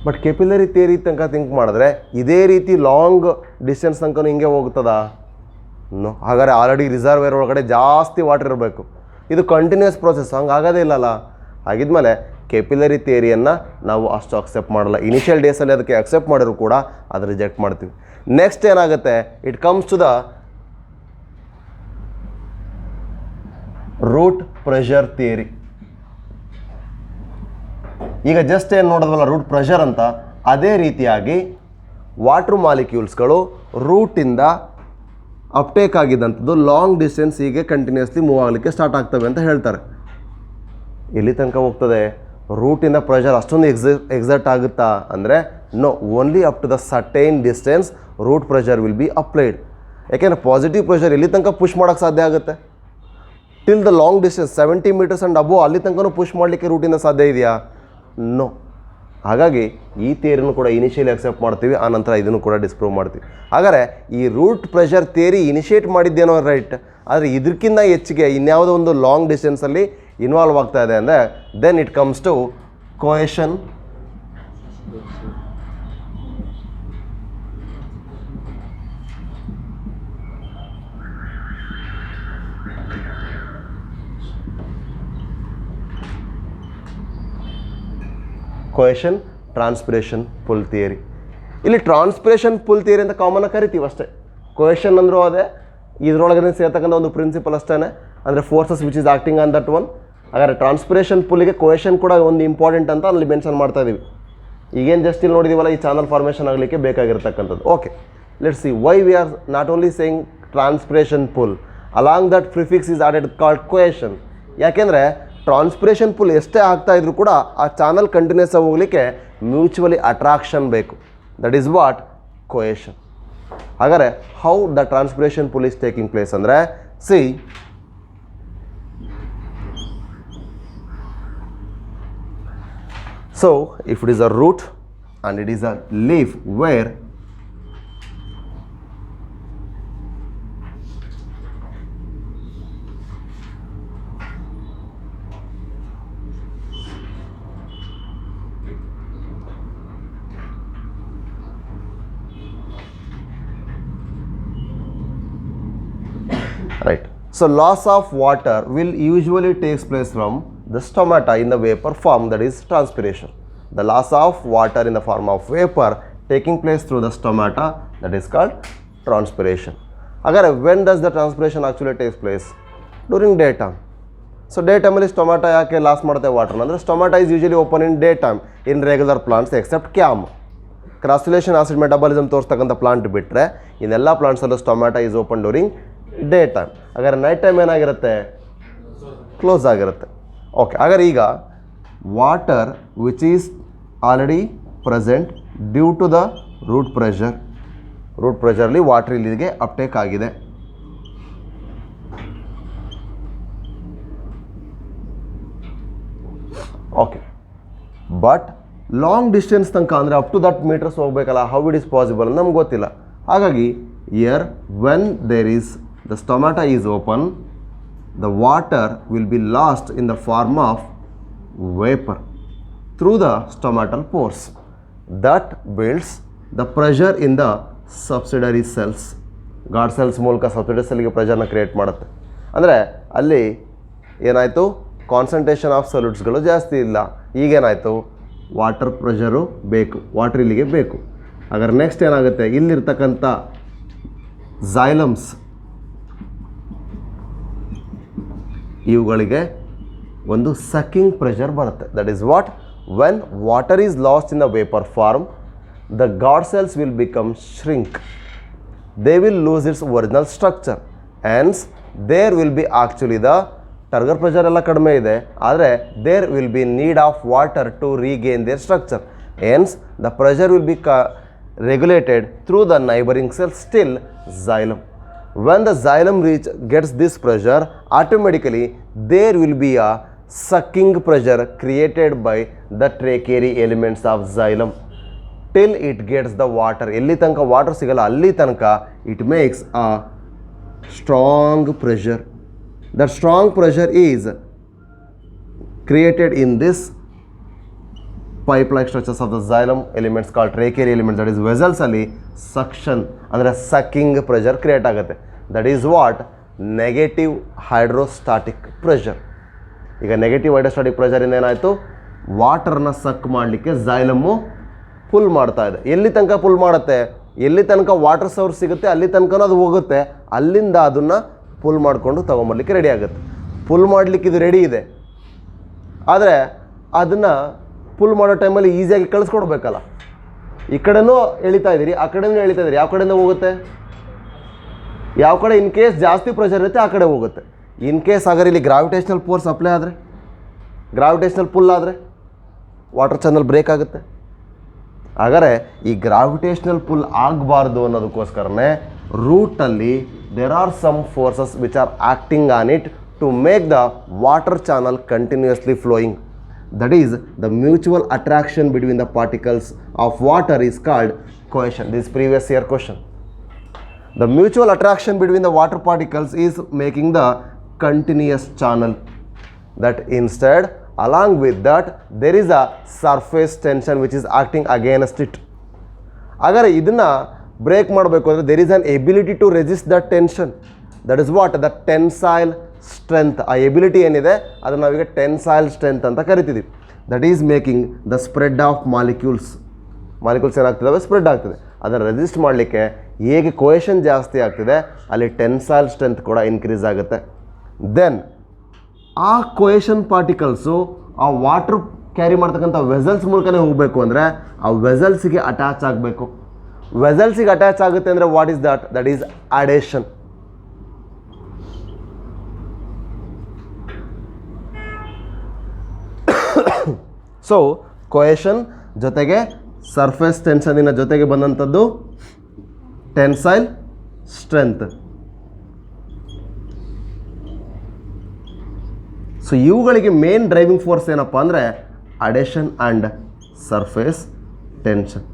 But capillary theory ತನಕ think ಮಾಡಿದ್ರೆ ಇದೇ ರೀತಿ long distance ತನಕ ಹಿಂಗೆ ಹೋಗ್ತದಾ? No. ಹಾಗಾದರೆ ಆಲ್ರೆಡಿ ರಿಸರ್ವೇರ್ ಒಳಗಡೆ ಜಾಸ್ತಿ ವಾಟರ್ ಇರಬೇಕು. ಇದು ಕಂಟಿನ್ಯೂಸ್ ಪ್ರೋಸೆಸ್, ಹಂಗೆ ಆಗೋದೇ ಇಲ್ಲಲ್ಲ. ಹಾಗಿದ್ಮೇಲೆ ಕೆಪಿಲರಿ ಥಿಯರಿಯನ್ನು ನಾವು ಅಷ್ಟು ಅಕ್ಸೆಪ್ಟ್ ಮಾಡಲ್ಲ. ಇನಿಷಿಯಲ್ ಡೇಸಲ್ಲಿ ಅದಕ್ಕೆ ಅಕ್ಸೆಪ್ಟ್ ಮಾಡಿದ್ರು ಕೂಡ ಅದು ರಿಜೆಕ್ಟ್ ಮಾಡ್ತೀವಿ. ನೆಕ್ಸ್ಟ್ ಏನಾಗುತ್ತೆ, it comes to the root pressure theory. ಈಗ ಜಸ್ಟ್ ಏನು ನೋಡೋದವಲ್ಲ ರೂಟ್ ಪ್ರೆಷರ್ ಅಂತ, ಅದೇ ರೀತಿಯಾಗಿ ವಾಟ್ರ್ ಮಾಲಿಕ್ಯೂಲ್ಸ್ಗಳು ರೂಟಿಂದ ಅಪ್ಟೇಕ್ ಆಗಿದ್ದಂಥದ್ದು ಲಾಂಗ್ ಡಿಸ್ಟೆನ್ಸ್ ಹೀಗೆ ಕಂಟಿನ್ಯೂಸ್ಲಿ ಮೂವ್ ಆಗಲಿಕ್ಕೆ ಸ್ಟಾರ್ಟ್ ಆಗ್ತವೆ ಅಂತ ಹೇಳ್ತಾರೆ. ಎಲ್ಲಿ ತನಕ ಹೋಗ್ತದೆ? ರೂಟಿಂದ ಪ್ರೆಷರ್ ಅಷ್ಟೊಂದು ಎಕ್ಸರ್ಟ್ ಆಗುತ್ತಾ ಅಂದರೆ no, only up to the certain distance root pressure will be applied. ಯಾಕೆಂದರೆ ಪಾಸಿಟಿವ್ ಪ್ರೆಷರ್ ಎಲ್ಲಿ ತನಕ ಪುಷ್ ಮಾಡೋಕ್ಕೆ ಸಾಧ್ಯ ಆಗುತ್ತೆ? Till the long distance 70 metres and above ಅಲ್ಲಿ ತನಕ ಪುಷ್ ಮಾಡಲಿಕ್ಕೆ ರೂಟಿಂದ ಸಾಧ್ಯ ಇದೆಯಾ? ನೋ. ಹಾಗಾಗಿ ಈ ಥಿಯರಿನೂ ಕೂಡ ಇನಿಷಿಯಲಿ ಅಕ್ಸೆಪ್ಟ್ ಮಾಡ್ತೀವಿ, ಆನಂತರ ಇದನ್ನು ಕೂಡ ಡಿಸ್ಪ್ರೂವ್ ಮಾಡ್ತೀವಿ. ಹಾಗಾದರೆ ಈ ರೂಟ್ ಪ್ರೆಷರ್ ಥಿಯರಿ ಇನಿಷಿಯೇಟ್ ಮಾಡಿದ್ದೇನೋ ರೈಟ್, ಆದರೆ ಇದಕ್ಕಿಂತ ಹೆಚ್ಚಿಗೆ ಇನ್ಯಾವುದೋ ಒಂದು ಲಾಂಗ್ ಡಿಸ್ಟೆನ್ಸಲ್ಲಿ ಇನ್ವಾಲ್ವ್ ಆಗ್ತಾ ಇದೆ ಅಂದರೆ then it comes to cohesion, cohesion transpiration pull theory. ಇಲ್ಲಿ ಟ್ರಾನ್ಸ್ಪಿರೇಷನ್ ಪುಲ್ ಥಿಯರಿ ಅಂತ ಕಾಮನ್ ಆಗಿ ಕರಿತೀವಿ ಅಷ್ಟೇ. ಕೊಯೇಷನ್ ಅಂದರೂ ಅದೇ, ಇದರೊಳಗಡೆ ಸೇರ್ತಕ್ಕಂಥ ಒಂದು ಪ್ರಿನ್ಸಿಪಲ್ ಅಷ್ಟೇ, ಅಂದರೆ forces which is acting on that one. ಹಾಗಾದರೆ ಟ್ರಾನ್ಸ್ಪಿರೇಷನ್ ಪುಲ್ಲಿಗೆ ಕೊಯೇಷನ್ ಕೂಡ ಒಂದು ಇಂಪಾರ್ಟೆಂಟ್ ಅಂತ ಅಲ್ಲಿ ಮೆನ್ಷನ್ ಮಾಡ್ತಾ ಇದ್ದೀವಿ. ಈಗೇನು ಜಸ್ಟ್ ಇಲ್ಲಿ ನೋಡಿದ್ದೀವಲ್ಲ, ಈ ಚಾನಲ್ ಫಾರ್ಮೇಷನ್ ಆಗಲಿಕ್ಕೆ ಬೇಕಾಗಿರ್ತಕ್ಕಂಥದ್ದು. Okay, let's see why we are not only saying transpiration pull, along that prefix is added called cohesion. ಯಾಕೆಂದರೆ ಟ್ರಾನ್ಸ್ಪಿರೇಷನ್ ಪುಲ್ ಎಷ್ಟೇ ಆಗ್ತಾ ಇದ್ರೂ ಕೂಡ ಆ ಚಾನಲ್ ಕಂಟಿನ್ಯೂಸ್ ಆಗಿ ಹೋಗಲಿಕ್ಕೆ ಮ್ಯೂಚುವಲಿ ಅಟ್ರಾಕ್ಷನ್ ಬೇಕು. That is what cohesion. ಹಾಗಾದರೆ how the transpiration pull is taking place ಅಂದರೆ, see so if it is a root and it is a leaf where right, so loss of water will usually takes place from the stomata in the vapor form, that is transpiration. The loss of water in the form of vapor taking place through the stomata, that is called transpiration. Again, when does the transpiration actually takes place? During daytime. So daytime ಅಲ್ಲಿ stomata ಯಾಕೆ loss ಮಾಡುತ್ತೆ ವಾಟರ್ನ ಅಂದರೆ, stomata is usually open in daytime in regular plants except CAM. Crassulacean acid metabolism ತೋರಿಸ್ತಕ್ಕಂಥ plant ಬಿಟ್ಟರೆ ಇನ್ನೆಲ್ಲ ಪ್ಲಾಂಟ್ಸಲ್ಲೂ stomata is open during day time. ಹಾಗಾದ್ರೆ night time ಏನಾಗಿರುತ್ತೆ? ಕ್ಲೋಸ್ ಆಗಿರುತ್ತೆ. ಓಕೆ, ಹಾಗಾದ್ರೆ ಈಗ water which is already present due to the root ಪ್ರೆಷರ್ಲಿ ವಾಟರ್ ಇಲ್ಲಿಗೆ ಅಪ್ಟೇಕ್ ಆಗಿದೆ. ಓಕೆ, ಬಟ್ ಲಾಂಗ್ ಡಿಸ್ಟೆನ್ಸ್ ತನಕ ಅಂದರೆ ಅಪ್ ಟು ದಟ್ ಮೀಟರ್ಸ್ ಹೋಗಬೇಕಲ್ಲ, ಹೌ ಇಟ್ ಈಸ್ ಪಾಸಿಬಲ್ ನಮ್ಗೆ ಗೊತ್ತಿಲ್ಲ. ಹಾಗಾಗಿ here when there is the stomata is open, the water will be lost in the form of vapor through the stomatal pores. That builds the pressure in the subsidiary cells. Guard cells ಮೂಲಕ subsidiary ಸೆಲ್ಗೆ ಪ್ರೆಷರ್ನ create ಮಾಡುತ್ತೆ. ಅಂದರೆ ಅಲ್ಲಿ ಏನಾಯಿತು, concentration of ಸೊಲ್ಯೂಟ್ಸ್ಗಳು ಜಾಸ್ತಿ ಇಲ್ಲ. ಈಗೇನಾಯಿತು, ವಾಟರ್ ಪ್ರೆಷರು ಬೇಕು, ವಾಟರ್ ಇಲ್ಲಿಗೆ ಬೇಕು. ಹಾಗಾದ್ರೆ ನೆಕ್ಸ್ಟ್ ಏನಾಗುತ್ತೆ, ಇಲ್ಲಿರ್ತಕ್ಕಂಥ ಝೈಲಮ್ಸ್ ಇವುಗಳಿಗೆ ಒಂದು ಸಕ್ಕಿಂಗ್ ಪ್ರೆಷರ್ ಬರುತ್ತೆ. That is what, when water is lost in the vapour form, the guard cells will become shrink. They will lose its original structure. And there will be actually the turgor pressure ಎಲ್ಲ ಕಡಿಮೆ ಇದೆ, ಆದರೆ there will be need of water to regain their structure. And the pressure will be regulated through the neighboring cell, still xylem. When the xylem gets this pressure, automatically there will be a sucking pressure created by the trachary elements of xylem till it gets the water. Elli tanka water sigala alli tanka it makes a strong pressure. That strong pressure is created in this pipe-like structures of the xylem elements called trachary elements, that is vessels ಅಲ್ಲಿ suction ಅಂದರೆ sucking pressure create ಆಗುತ್ತೆ. That is what negative hydrostatic pressure. ಈಗ negative hydrostatic ಪ್ರೆಷರಿಂದ ಏನಾಯಿತು, ವಾಟರ್ನ ಸಕ್ ಮಾಡಲಿಕ್ಕೆ ಝೈಲಮ್ಮು full ಮಾಡ್ತಾ ಇದೆ. ಎಲ್ಲಿ ತನಕ ಪುಲ್ ಮಾಡುತ್ತೆ, ಎಲ್ಲಿ ತನಕ ವಾಟರ್ ಸೋರ್ಸ್ ಸಿಗುತ್ತೆ ಅಲ್ಲಿ ತನಕ ಅದು ಹೋಗುತ್ತೆ, ಅಲ್ಲಿಂದ ಅದನ್ನು ಪುಲ್ ಮಾಡಿಕೊಂಡು ತೊಗೊಂಬರ್ಲಿಕ್ಕೆ ರೆಡಿ ಆಗುತ್ತೆ. ಪುಲ್ ಮಾಡಲಿಕ್ಕೆ ಇದು ರೆಡಿ ಇದೆ, ಆದರೆ ಅದನ್ನು ಪುಲ್ ಮಾಡೋ ಟೈಮಲ್ಲಿ ಈಸಿಯಾಗಿ ಕಳಿಸ್ಕೊಡ್ಬೇಕಲ್ಲ. ಈ ಕಡೆನೂ ಎಳಿತಾ ಇದ್ದೀರಿ, ಆ ಕಡೆನೂ ಎಳಿತಾ ಇದ್ದೀರಿ, ಯಾವ ಕಡೆಯಿಂದ ಹೋಗುತ್ತೆ? ಯಾವ ಕಡೆ ಇನ್ ಕೇಸ್ ಜಾಸ್ತಿ ಪ್ರೆಷರ್ ಇರುತ್ತೆ ಆ ಕಡೆ ಹೋಗುತ್ತೆ. ಇನ್ ಕೇಸ್ ಅಗರ್ ಇಲ್ಲಿ ಗ್ರಾವಿಟೇಷನಲ್ ಫೋರ್ಸ್ ಅಪ್ಲೈ ಆದರೆ, ಗ್ರಾವಿಟೇಷನಲ್ ಪುಲ್ ಆದರೆ ವಾಟರ್ ಚಾನಲ್ ಬ್ರೇಕ್ ಆಗುತ್ತೆ. ಹಾಗಾದರೆ ಈ ಗ್ರಾವಿಟೇಷನಲ್ ಪುಲ್ ಆಗಬಾರ್ದು ಅನ್ನೋದಕ್ಕೋಸ್ಕರನೇ ರೂಟಲ್ಲಿ there are some forces which are acting on it to make the water channel continuously flowing. That is, the mutual attraction between the particles of water is called cohesion. This previous year question. The mutual attraction between the water particles is making the continuous channel. That instead, along with that, there is a surface tension which is acting against it. Agar idna break ಮಾಡಬೇಕು ಅಂದರೆ there is an ability to resist that tension. That is what? The tensile strength. ಆ ability ಏನಿದೆ ಅದನ್ನು ನಾವೀಗ tensile strength ಅಂತ ಕರಿತಿದ್ದೀವಿ. That is making the spread of molecules ಏನಾಗ್ತಿದ್ದಾವೆ, spread ಆಗ್ತದೆ. ಅದನ್ನು ರೆಸಿಸ್ಟ್ ಮಾಡಲಿಕ್ಕೆ ಹೇಗೆ ಕೊಯೇಷನ್ ಜಾಸ್ತಿ ಆಗ್ತಿದೆ ಅಲ್ಲಿ ಟೆನ್ಸೈಲ್ ಸ್ಟ್ರೆಂತ್ ಕೂಡ ಇನ್ಕ್ರೀಸ್ ಆಗುತ್ತೆ. ದೆನ್ ಆ ಕೊಯೇಷನ್ ಪಾರ್ಟಿಕಲ್ಸು ಆ ವಾಟರ್ ಕ್ಯಾರಿ ಮಾಡ್ತಕ್ಕಂಥ ವೆಸಲ್ಸ್ ಮೂಲಕನೇ ಹೋಗಬೇಕು ಅಂದರೆ ಆ ವೆಸಲ್ಸಿಗೆ ಅಟ್ಯಾಚ್ ಆಗಬೇಕು. ವೆಸಲ್ಸಿಗೆ ಅಟ್ಯಾಚ್ ಆಗುತ್ತೆ ಅಂದರೆ what is that? That is adhesion. So cohesion ಜೊತೆಗೆ ಸರ್ಫೇಸ್ ಟೆನ್ಷನಿನ ಜೊತೆಗೆ ಬಂದಂಥದ್ದು ಟೆನ್ಸೈಲ್ ಸ್ಟ್ರೆಂತ್. ಸೊ ಇವುಗಳಿಗೆ ಮೇನ್ ಡ್ರೈವಿಂಗ್ ಫೋರ್ಸ್ ಏನಪ್ಪ ಅಂದರೆ ಅಡೇಷನ್ ಆ್ಯಂಡ್ ಸರ್ಫೇಸ್ ಟೆನ್ಷನ್.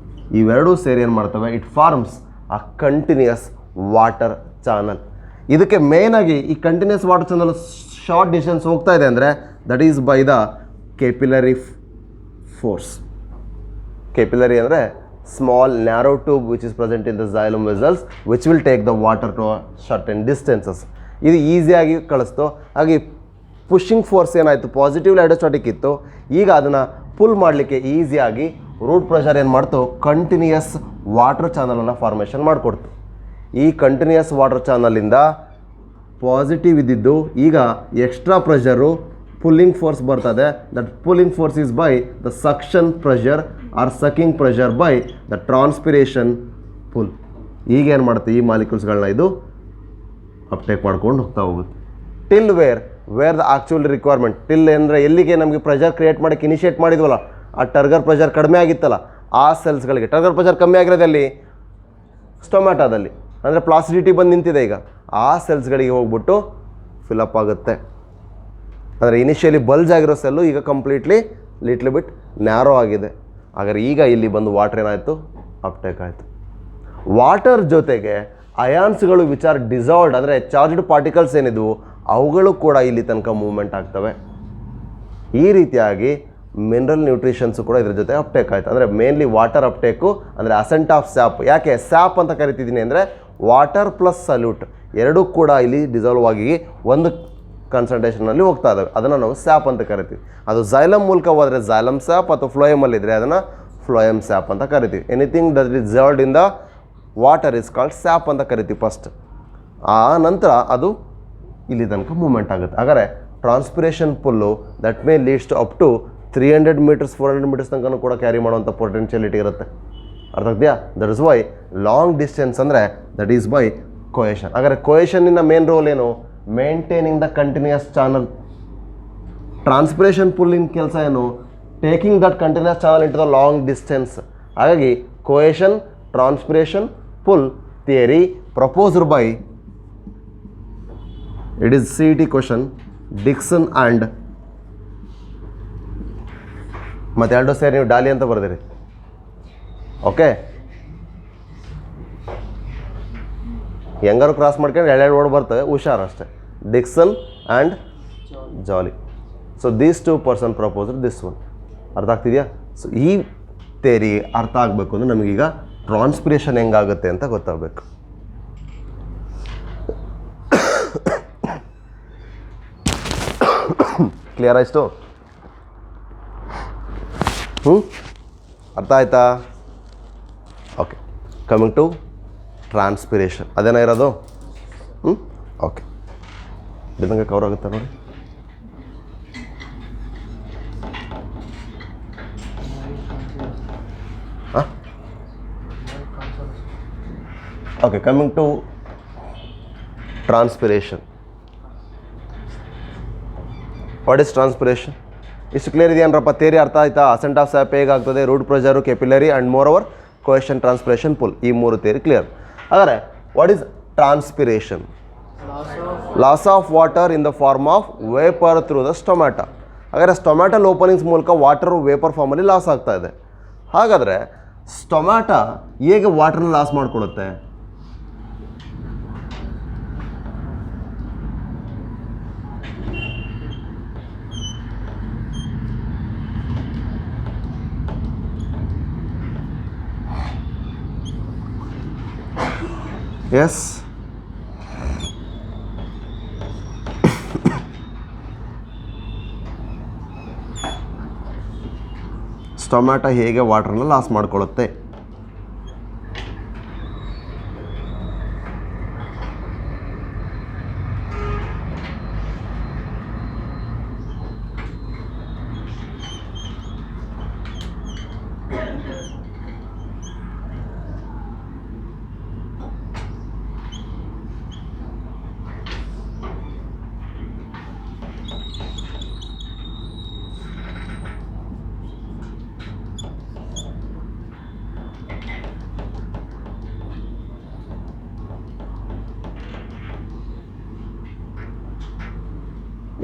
ಇವೆರಡೂ ಸೇರಿ ಏನು ಮಾಡ್ತವೆ? It forms a continuous water channel. ಇದಕ್ಕೆ ಮೇಯ್ನಾಗಿ ಈ continuous water channel short distance ಹೋಗ್ತಾ ಇದೆ ಅಂದರೆ that is by the capillary force. Capillary ಅಂದರೆ small narrow tube which is present in the xylem vessels which will take the water to certain distances. ಇದು ಈಸಿಯಾಗಿ ಕಳಿಸ್ತು. ಹಾಗೆ ಪುಷಿಂಗ್ ಫೋರ್ಸ್ ಏನಾಯಿತು, positive hydrostatic ಇತ್ತು, ಈಗ ಅದನ್ನು ಪುಲ್ ಮಾಡಲಿಕ್ಕೆ ಈಸಿಯಾಗಿ ರೂಟ್ ಪ್ರೆಷರ್ ಏನು ಮಾಡ್ತು, ಕಂಟಿನ್ಯೂಯಸ್ ವಾಟರ್ ಚಾನಲನ್ನು ಫಾರ್ಮೇಷನ್ ಮಾಡಿಕೊಡ್ತು. ಈ ಕಂಟಿನ್ಯೂಯಸ್ ವಾಟರ್ ಚಾನಲಿಂದ ಪಾಸಿಟಿವ್ ಇದ್ದಿದ್ದು ಈಗ ಎಕ್ಸ್ಟ್ರಾ ಪ್ರೆಷರು pulling force ಬರ್ತದೆ. that pulling force is by the suction pressure or sucking pressure by the transpiration pull. ಈಗ ಏನು ಮಾಡುತ್ತೆ, ಈ ಮಾಲಿಕ್ಯೂಲ್ಸ್ಗಳನ್ನ ಇದು ಅಪ್ಟೇಕ್ ಮಾಡ್ಕೊಂಡು ಹೋಗ್ತಾ ಹೋಗುತ್ತೆ. Till where the actually requirement. Till ಅಂದರೆ ಎಲ್ಲಿಗೆ ನಮಗೆ ಪ್ರೆಷರ್ ಕ್ರಿಯೇಟ್ ಮಾಡೋಕ್ಕೆ ಇನಿಷಿಯೇಟ್ ಮಾಡಿದ್ವಲ್ಲ, ಆ ಟರ್ಗರ್ ಪ್ರೆಷರ್ ಕಡಿಮೆ ಆಗಿತ್ತಲ್ಲ ಆ ಸೆಲ್ಸ್ಗಳಿಗೆ. ಟರ್ಗರ್ ಪ್ರೆಷರ್ ಕಮ್ಮಿ ಆಗಿರೋದಲ್ಲಿ ಸ್ಟೊಮ್ಯಾಟಾದಲ್ಲಿ, ಅಂದರೆ ಪ್ಲಾಸಿಡಿಟಿ ಬಂದು ನಿಂತಿದೆ, ಈಗ ಆ ಸೆಲ್ಸ್ಗಳಿಗೆ ಹೋಗ್ಬಿಟ್ಟು ಫಿಲಪ್ ಆಗುತ್ತೆ. ಅಂದರೆ ಇನಿಷಿಯಲಿ ಬಲ್ಜ್ ಆಗಿರೋ ಸೆಲ್ಲು ಈಗ ಕಂಪ್ಲೀಟ್ಲಿ ಲಿಟ್ಲ್ ಬಿಟ್ ನ್ಯಾರೋ ಆಗಿದೆ. ಹಾಗಾದ್ರೆ ಈಗ ಇಲ್ಲಿ ಬಂದು ವಾಟರ್ ಏನಾಯಿತು, ಅಪ್ಟೇಕ್ ಆಯಿತು. ವಾಟರ್ ಜೊತೆಗೆ ಅಯಾನ್ಸ್ಗಳು ವಿಚ್ ಆರ್ ಡಿಸಾಲ್ವ್ಡ್ ಅಂದರೆ ಚಾರ್ಜ್ಡ್ ಪಾರ್ಟಿಕಲ್ಸ್ ಏನಿದ್ವು ಅವುಗಳು ಕೂಡ ಇಲ್ಲಿ ತನಕ ಮೂವ್ಮೆಂಟ್ ಆಗ್ತವೆ. ಈ ರೀತಿಯಾಗಿ ಮಿನರಲ್ ನ್ಯೂಟ್ರಿಷನ್ಸು ಕೂಡ ಇದ್ರ ಜೊತೆ ಅಪ್ಟೇಕ್ ಆಯಿತು. ಅಂದರೆ ಮೇನ್ಲಿ ವಾಟರ್ ಅಪ್ಟೇಕು ಅಂದರೆ ಅಸೆಂಟ್ ಆಫ್ ಸ್ಯಾಪ್. ಯಾಕೆ ಸ್ಯಾಪ್ ಅಂತ ಕರಿತಿದ್ದೀನಿ ಅಂದರೆ ವಾಟರ್ ಪ್ಲಸ್ ಸಲ್ಯೂಟ್ ಎರಡೂ ಕೂಡ ಇಲ್ಲಿ ಡಿಸಾಲ್ವ್ ಆಗಿ ಒಂದು ಕನ್ಸಂಟ್ರೇಷನಲ್ಲಿ ಹೋಗ್ತಾ ಇದ್ದಾವೆ. ಅದನ್ನು ನಾವು ಸ್ಯಾಪ್ ಅಂತ ಕರಿತೀವಿ. ಅದು ಝೈಲಮ್ ಮೂಲಕ ಹೋದರೆ ಝೈಲಮ್ ಸ್ಯಾಪ್, ಅಥವಾ ಫ್ಲೋಯಮಲ್ಲಿದ್ದರೆ ಅದನ್ನು ಫ್ಲೋಯಮ್ ಸ್ಯಾಪ್ ಅಂತ ಕರಿತೀವಿ. Anything that is dissolved in the water is called sap ಅಂತ ಕರಿತೀವಿ ಫಸ್ಟ್. ಆ ನಂತರ ಅದು ಇಲ್ಲಿ ತನಕ ಮೂವ್ಮೆಂಟ್ ಆಗುತ್ತೆ. ಹಾಗಾದರೆ transpiration pull that may leads to up to 300 metres 400 metres ತನಕ ಕೂಡ ಕ್ಯಾರಿ ಮಾಡುವಂಥ ಪೊಟೆನ್ಷಿಯಲಿಟಿ ಇರುತ್ತೆ. ಅರ್ಥ ಆಗ್ತೀಯಾ? That is why long distance ಅಂದರೆ ದಟ್ ಈಸ್ ಬೈ ಕೊಯೇಷನ್. ಹಾಗಾದರೆ ಕೊಯೇಷನ್ನಿನ ಮೇನ್ ರೋಲ್ ಏನು? Maintaining the continuous channel. Transpiration ಪುಲ್ಲಿನ ಕೆಲಸ ಏನು? Taking that continuous channel into the long distance. ಹಾಗಾಗಿ cohesion, transpiration, pull theory proposed by, it is CET question, Dixon and ಮತ್ತೆ ಎರಡೂ ಸೇರಿ ನೀವು ಡಾಲಿ ಅಂತ ಬರ್ದಿರಿ. ಓಕೆ, ಹೆಂಗಾರು ಕ್ರಾಸ್ ಮಾಡ್ಕೊಂಡು ಎರಡೆರಡು ವರ್ಡ್ ಬರ್ತವೆ, ಹುಷಾರು ಅಷ್ಟೇ. Dixon and jolly. So these 2 person proposed this one. ಅರ್ಥ ಆಗ್ತಿದೆಯಾ? ಸೊ ಈ ಥೇರಿ ಅರ್ಥ ಆಗಬೇಕು ಅಂದರೆ ನಮಗೀಗ ಟ್ರಾನ್ಸ್ಪಿರೇಷನ್ ಹೆಂಗಾಗುತ್ತೆ ಅಂತ ಗೊತ್ತಾಗಬೇಕು. ಕ್ಲಿಯರ್ ಆಯಿತು? ಅರ್ಥ ಆಯ್ತಾ? Okay, coming to transpiration. ಅದೇನ ಇರೋದು? ಓಕೆ, ಇದಂಗೆ ಕವರ್ ಆಗುತ್ತೆ ನೋಡಿ. Okay, coming to transpiration. What is transpiration? ಇಷ್ಟು ಕ್ಲಿಯರ್ ಇದೆಯೇನಪ್ಪ? ಥಿಯರಿ ಅರ್ಥ ಆಯ್ತಾ? ಅಸೆಂಟ್ ಆಫ್ ಸ್ಯಾಪ್ ಹೇಗಾಗ್ತದೆ, root pressure, capillary and moreover cohesion, transpiration, pull, ಈ ಮೂರು ಥಿಯರಿ ಕ್ಲಿಯರ್. ಹಾಗಾದರೆ what is transpiration? Loss of water in the form of vapour through the stomata. ಹಾಗಾದರೆ stomatal openings ಮೂಲಕ water vapour ಫಾರ್ಮಲ್ಲಿ loss ಆಗ್ತಾ ಇದೆ. ಹಾಗಾದರೆ ಸ್ಟೊಮ್ಯಾಟ ಹೇಗೆ ವಾಟರ್ನ ಲಾಸ್ ಮಾಡಿಕೊಡುತ್ತೆ? ಎಸ್, ಸ್ಟೊಮ್ಯಾಟ ಹೇಗೆ ವಾಟರ್ನ ಲಾಸ್ ಮಾಡಿಕೊಳ್ಳುತ್ತೆ?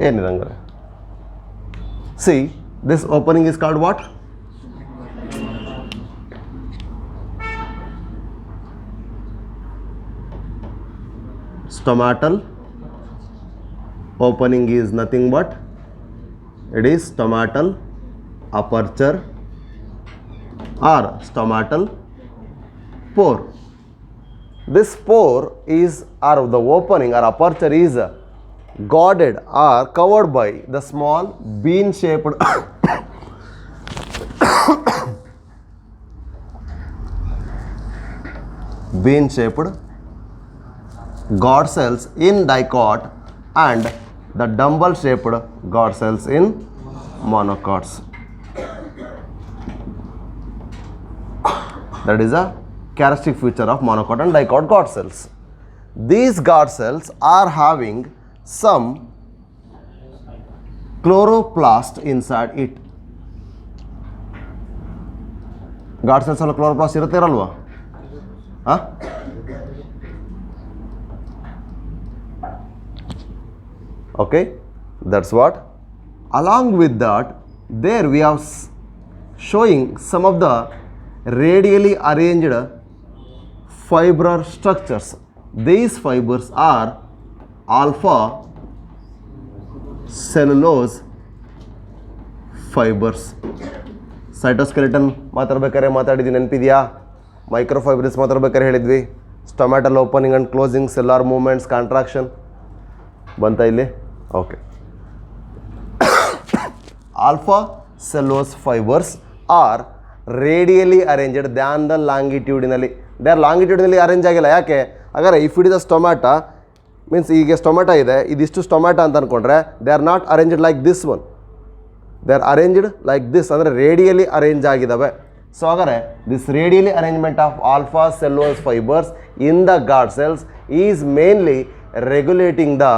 ಏನಿದೆ ಹಂಗಾರೆ? See, this opening is called what? Stomatal opening is nothing but it is stomatal aperture or stomatal pore. This pore is, or the opening or aperture is guarded or covered by the small bean shaped guard cells in dicot and the dumbbell shaped guard cells in monocots. That is a characteristic feature of monocot and dicot guard cells. These guard cells are having some chloroplast inside it. Guard cells alla chloroplast irutte iralva? Okay, that's what. Along with that, there we are showing some of the radially arranged fiber structures. These fibers are alpha cellulose fibers. Cytoskeleton ಮಾತಾಡ್ಬೇಕಾದ್ರೆ ಮಾತಾಡಿದ್ದೀನಿ, ನೆನಪಿದೆಯಾ? Microfibrils ಮಾತಾಡ್ಬೇಕಾದ್ರೆ ಹೇಳಿದ್ವಿ, stomatal opening and closing, cellular movements, contraction ಬಂತ ಇಲ್ಲಿ? Okay. Alpha cellulose fibres are radially arranged than the longitudinally. They are longitudinally arrange ಆಗಿಲ್ಲ. ಯಾಕೆ? ಹಾಗಾದ್ರೆ if it is a stomata means ಈಗ ಸ್ಟೊಮ್ಯಾಟ ಇದೆ, ಇದಿಷ್ಟು ಸ್ಟೊಮ್ಯಾಟ ಅಂತ ಅಂದ್ಕೊಂಡ್ರೆ they are not arranged like this one, they are arranged like this, ಅಂದರೆ radially arrange ಆಗಿದ್ದಾವೆ. ಸೊ ಹಾಗಾದ್ರೆ this radially arrangement of alpha cellulose fibres in the guard cells is mainly regulating the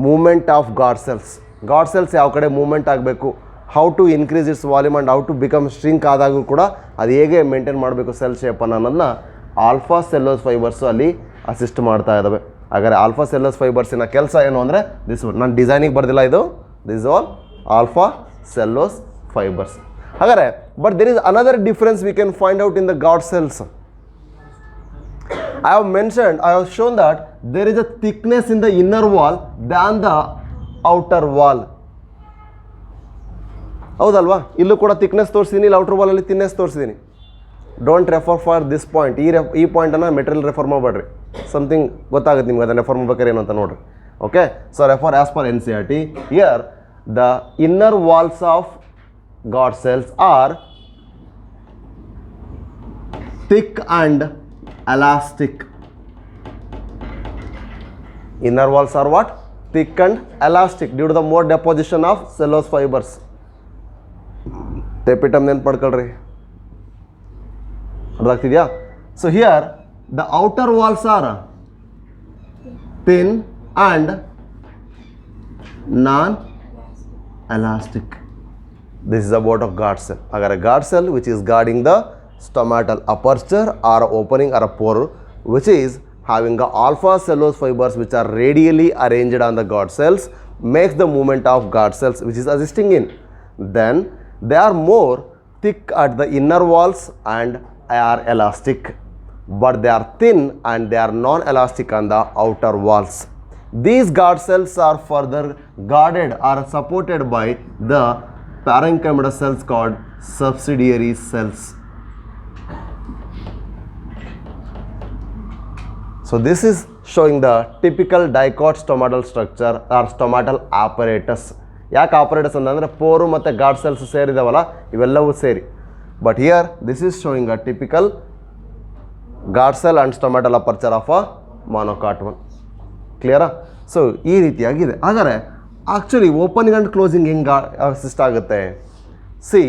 movement of guard cells. Guard cells ಯಾವ ಕಡೆ movement ಆಗಬೇಕು, how to increase its volume and how to become shrink ಆದಾಗೂ ಕೂಡ ಅದು ಹೇಗೆ maintain ಮಾಡಬೇಕು cell ಶೇಪನ್ನು ಅನ್ನೋದನ್ನ ಆಲ್ಫಾ ಸೆಲ್ಲೋಸ್ ಫೈಬರ್ಸು ಅಲ್ಲಿ ಅಸಿಸ್ಟ್ ಮಾಡ್ತಾ ಇದ್ದಾವೆ. ಹಾಗಾದರೆ ಆಲ್ಫಾ ಸೆಲ್ಲೋಸ್ ಫೈಬರ್ಸಿನ ಕೆಲಸ ಏನು ಅಂದರೆ ದಿಸ್, ನಾನು ಡಿಸೈನಿಗೆ ಬರ್ದಿಲ್ಲ ಇದು, this all alpha cellulose fibres. ಹಾಗಾದರೆ but there is another difference we can find out in the guard cells. I have mentioned, I have shown that there is a thickness in the inner wall than the outer wall. ಹೌದಲ್ವಾ? ಇಲ್ಲೂ ಕೂಡ thickness ತೋರಿಸಿದ್ದೀನಿ, ಇಲ್ಲಿ outer ವಾಲಲ್ಲಿ thinness ತೋರಿಸಿದ್ದೀನಿ. Don't refer for this point. ಈ ಪಾಯಿಂಟನ್ನು material refer ಮಾಡಬೇಡ್ರಿ, ಸಮಥಿಂಗ್ ಗೊತ್ತಾಗುತ್ತೆ ನಿಮ್ಗೆ ಅದನ್ನು ರೆಫರ್ ಮಾಡ್ಬೇಕಾದ್ರೆ ಏನು ಅಂತ ನೋಡ್ರಿ. Okay, so refer as per NCERT. Here the inner walls of guard cells are thick and elastic. Inner walls are what? Thick and elastic due to the more deposition of cellulose fibers. Tepitum then padkalri. ಅರ್ಥ ಆಗ್ತಿದೆಯಾ? So here the outer walls are thin and non-elastic. This is about of guard cell. Agar a guard cell which is guarding the stomatal aperture or opening or a pore, which is having a alpha cellulose fibers which are radially arranged on the guard cells, makes the movement of guard cells which is assisting in. Then they are more thick at the inner walls and are elastic, but they are thin and they are non-elastic on the outer walls. These guard cells are further guarded or supported by the parenchymal cells called subsidiary cells. So this is showing the typical dicot stomatal structure or stomatal apparatus. ಯಾಕೆ apparatus ಅಂತಂದರೆ ಪೋರು ಮತ್ತು guard cells ಸೇರಿದಾವಲ್ಲ ಇವೆಲ್ಲವೂ ಸೇರಿ. But here this is showing a typical guard cell and stomatal aperture of a monocot one. ಕ್ಲಿಯರಾ? So ಈ ರೀತಿಯಾಗಿದೆ. ಹಾಗಾದರೆ ಆ್ಯಕ್ಚುಲಿ ಓಪನಿಂಗ್ ಆ್ಯಂಡ್ ಕ್ಲೋಸಿಂಗ್ ಹೆಂಗೆ ಅಸಿಸ್ಟ್ ಆಗುತ್ತೆ? See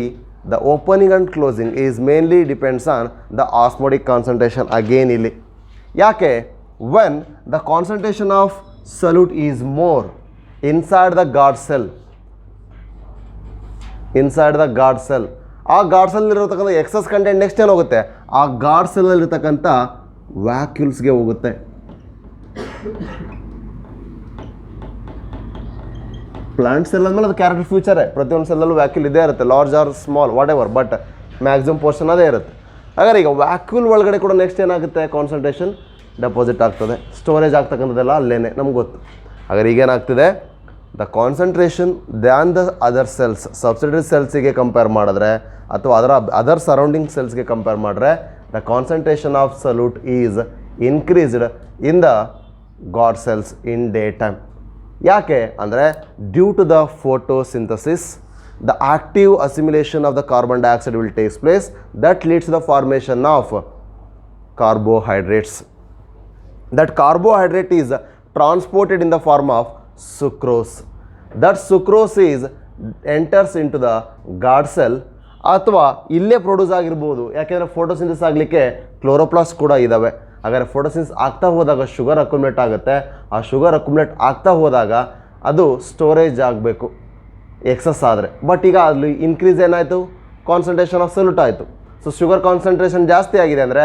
the opening and closing is mainly depends on the osmotic concentration. Again ಇಲ್ಲಿ ಯಾಕೆ? When the concentration of solute is more inside the guard cell, inside the guard cell, ಆ guard ಸೆಲ್ನಲ್ಲಿರತಕ್ಕಂಥ excess content next ಏನು ಹೋಗುತ್ತೆ? ಆ guard ಸೆಲ್ಲಲ್ಲಿರ್ತಕ್ಕಂಥ ವ್ಯಾಕ್ಯೂಲ್ಸ್ಗೆ ಹೋಗುತ್ತೆ. Plant cell ಅಂದಮೇಲೆ ಅದು ಕ್ಯಾರೆಕ್ಟರ್ ಫ್ಯೂಚರೇ, ಪ್ರತಿಯೊಂದು ಸೆಲ್ಲಲ್ಲೂ ವ್ಯಾಕ್ಯೂಲ್ ಇದೇ ಇರುತ್ತೆ, large or small whatever, but maximum portion ಅದೇ ಇರುತ್ತೆ. ಹಾಗಾದ್ರೆ ಈಗ ವ್ಯಾಕ್ಯೂಲ್ ಒಳಗಡೆ ಕೂಡ ನೆಕ್ಸ್ಟ್ ಏನಾಗುತ್ತೆ? ಕಾನ್ಸಂಟ್ರೇಷನ್ ಡೆಪಾಸಿಟ್ ಆಗ್ತದೆ, ಸ್ಟೋರೇಜ್ ಆಗ್ತಕ್ಕಂಥದ್ದೆಲ್ಲ ಅಲ್ಲೇನೆ ನಮ್ಗೆ ಗೊತ್ತು. ಹಾಗಾದ್ರೆ ಈಗೇನಾಗ್ತಿದೆ? The concentration than the other cells, subsidiary ಸೆಲ್ಸಿಗೆ ಕಂಪೇರ್ ಮಾಡಿದ್ರೆ ಅಥವಾ ಅದರ್ ಸರೌಂಡಿಂಗ್ ಸೆಲ್ಸ್ಗೆ ಕಂಪೇರ್ ಮಾಡಿದ್ರೆ the concentration of solute is increased in the guard cells in day time. ಯಾಕೆ ಅಂದರೆ due to the photosynthesis the active assimilation of the carbon dioxide will take place that leads to the formation of carbohydrates. That carbohydrate is transported in the form of sucrose. That sucrose is enters into the guard cell ಅಥವಾ ಇಲ್ಲೇ produce ಆಗಿರ್ಬೋದು. ಯಾಕೆಂದರೆ photosynthesis ಆಗಲಿಕ್ಕೆ chloroplast ಕೂಡ ಇದ್ದಾವೆ. ಹಾಗಾದರೆ photosynthesis ಆಗ್ತಾ ಹೋದಾಗ ಶುಗರ್ ಅಕ್ಯುಮುಲೇಟ್ ಆಗುತ್ತೆ. ಆ ಶುಗರ್ ಅಕ್ಯುಮುಲೇಟ್ ಆಗ್ತಾ ಹೋದಾಗ ಅದು ಸ್ಟೋರೇಜ್ ಆಗಬೇಕು ಎಕ್ಸಸ್ ಆದರೆ. ಬಟ್ ಈಗ ಅಲ್ಲಿ ಇನ್ಕ್ರೀಸ್ ಏನಾಯಿತು? ಕಾನ್ಸಂಟ್ರೇಷನ್ ಆಫ್ ಸಲ್ಯೂಟ್ ಆಯಿತು. ಸೊ ಶುಗರ್ ಕಾನ್ಸಂಟ್ರೇಷನ್ ಜಾಸ್ತಿ ಆಗಿದೆ ಅಂದರೆ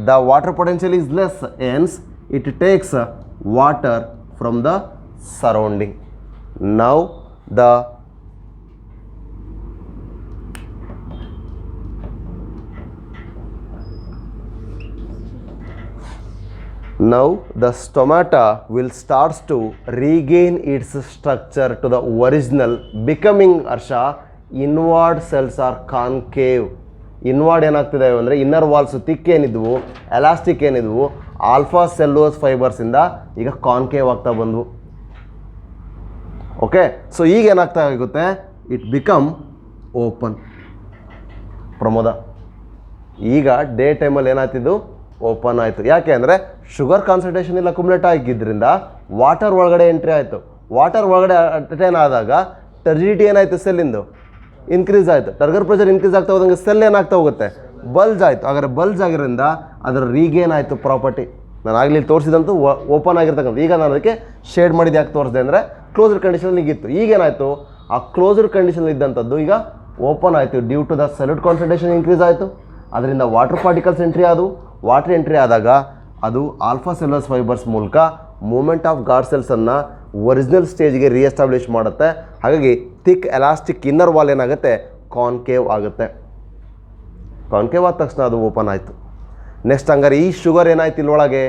the water potential is less, ಎನ್ಸ್ it takes water from the surrounding. Now the stomata will starts to regain its structure to the original, becoming inward cells are concave. ಇನ್ವಾರ್ಡ್ ಏನಾಗ್ತಿದೆ ಅಂದರೆ inner walls ತಿಕ್ ಏನಿದ್ವು, elastic ಏನಿದ್ವು, alpha ಸೆಲ್ಲೋಸ್ ಫೈಬರ್ಸಿಂದ ಈಗ concave ಆಗ್ತಾ ಬಂದವು. Okay, so ಈಗ ಏನಾಗ್ತಾ ಆಗುತ್ತೆ? It become open. Pramoda, ಈಗ day ಟೈಮಲ್ಲಿ ಏನಾಗ್ತಿದ್ದು? ಓಪನ್ ಆಯಿತು. ಯಾಕೆ ಅಂದರೆ ಶುಗರ್ ಕಾನ್ಸಂಟ್ರೇಷನ್ ಇಲ್ಲ ಅಕ್ಯುಮುಲೇಟ್ ಆಗಿದ್ದರಿಂದ ವಾಟರ್ ಒಳಗಡೆ ಎಂಟ್ರಿ ಆಯಿತು. ವಾಟರ್ ಒಳಗಡೆ ಅಟೈನ್ ಆದಾಗ ಟರ್ಜಿಡಿಟಿ ಏನಾಯಿತು? ಸೆಲ್ಲಿಂದು ಇನ್ಕ್ರೀಸ್ ಆಯಿತು. ಟರ್ಗರ್ ಪ್ರೆಷರ್ ಇನ್ಕ್ರೀಸ್ ಆಗ್ತಾ ಹೋದಂಗೆ ಸೆಲ್ ಏನಾಗ್ತಾ ಹೋಗುತ್ತೆ? ಬಲ್ಜ್ ಆಯಿತು. ಹಾಗಾದರೆ ಬಲ್ಜ್ ಆಗಿರೋದ್ರಿಂದ ಅದರ ರೀಗೇನ್ ಆಯಿತು ಪ್ರಾಪರ್ಟಿ. ನಾನು ಆಗಲಿ ತೋರಿಸಿದಂತೂ ಓಪನ್ ಆಗಿರ್ತಕ್ಕಂಥ. ಈಗ ನಾನು ಅದಕ್ಕೆ ಶೇಡ್ ಮಾಡಿದ್ದು ಯಾಕೆ ತೋರಿಸಿದೆ ಅಂದರೆ ಕ್ಲೋಸ್ಡ್ ಕಂಡೀಷನಲ್ಲಿ ಈಗಿತ್ತು. ಈಗೇನಾಯಿತು? ಆ ಕ್ಲೋಸ್ಡ್ ಕಂಡೀಷನ್ ಇದ್ದಂಥದ್ದು ಈಗ ಓಪನ್ ಆಯಿತು. Due to the solute concentration increase ಆಯಿತು. ಅದರಿಂದ ವಾಟರ್ ಪಾರ್ಟಿಕಲ್ಸ್ ಎಂಟ್ರಿ ಆದವು. ವಾಟರ್ ಎಂಟ್ರಿ ಆದಾಗ ಅದು ಆಲ್ಫಾ ಸೆಲ್ಲಸ್ ಫೈಬರ್ಸ್ ಮೂಲಕ ಮೂಮೆಂಟ್ ಆಫ್ ಗಾರ್ಡ್ ಸೆಲ್ಸನ್ನು ಒರಿಜಿನಲ್ ಸ್ಟೇಜ್ಗೆ ರಿಎಸ್ಟಾಬ್ಲಿಷ್ ಮಾಡುತ್ತೆ. ಹಾಗಾಗಿ ಥಿಕ್ ಎಲಾಸ್ಟಿಕ್ ಇನ್ನರ್ ವಾಲ್ ಏನಾಗುತ್ತೆ? ಕಾನ್ಕೇವ್ ಆಗುತ್ತೆ. ಕಾನ್ಕೇವ್ ಆದ ತಕ್ಷಣ ಅದು ಓಪನ್ ಆಯಿತು. ನೆಕ್ಸ್ಟ್ ಹಂಗಾರೆ ಈ ಶುಗರ್ ಏನಾಯ್ತು ಇಲ್ಲೊಳಗೆ?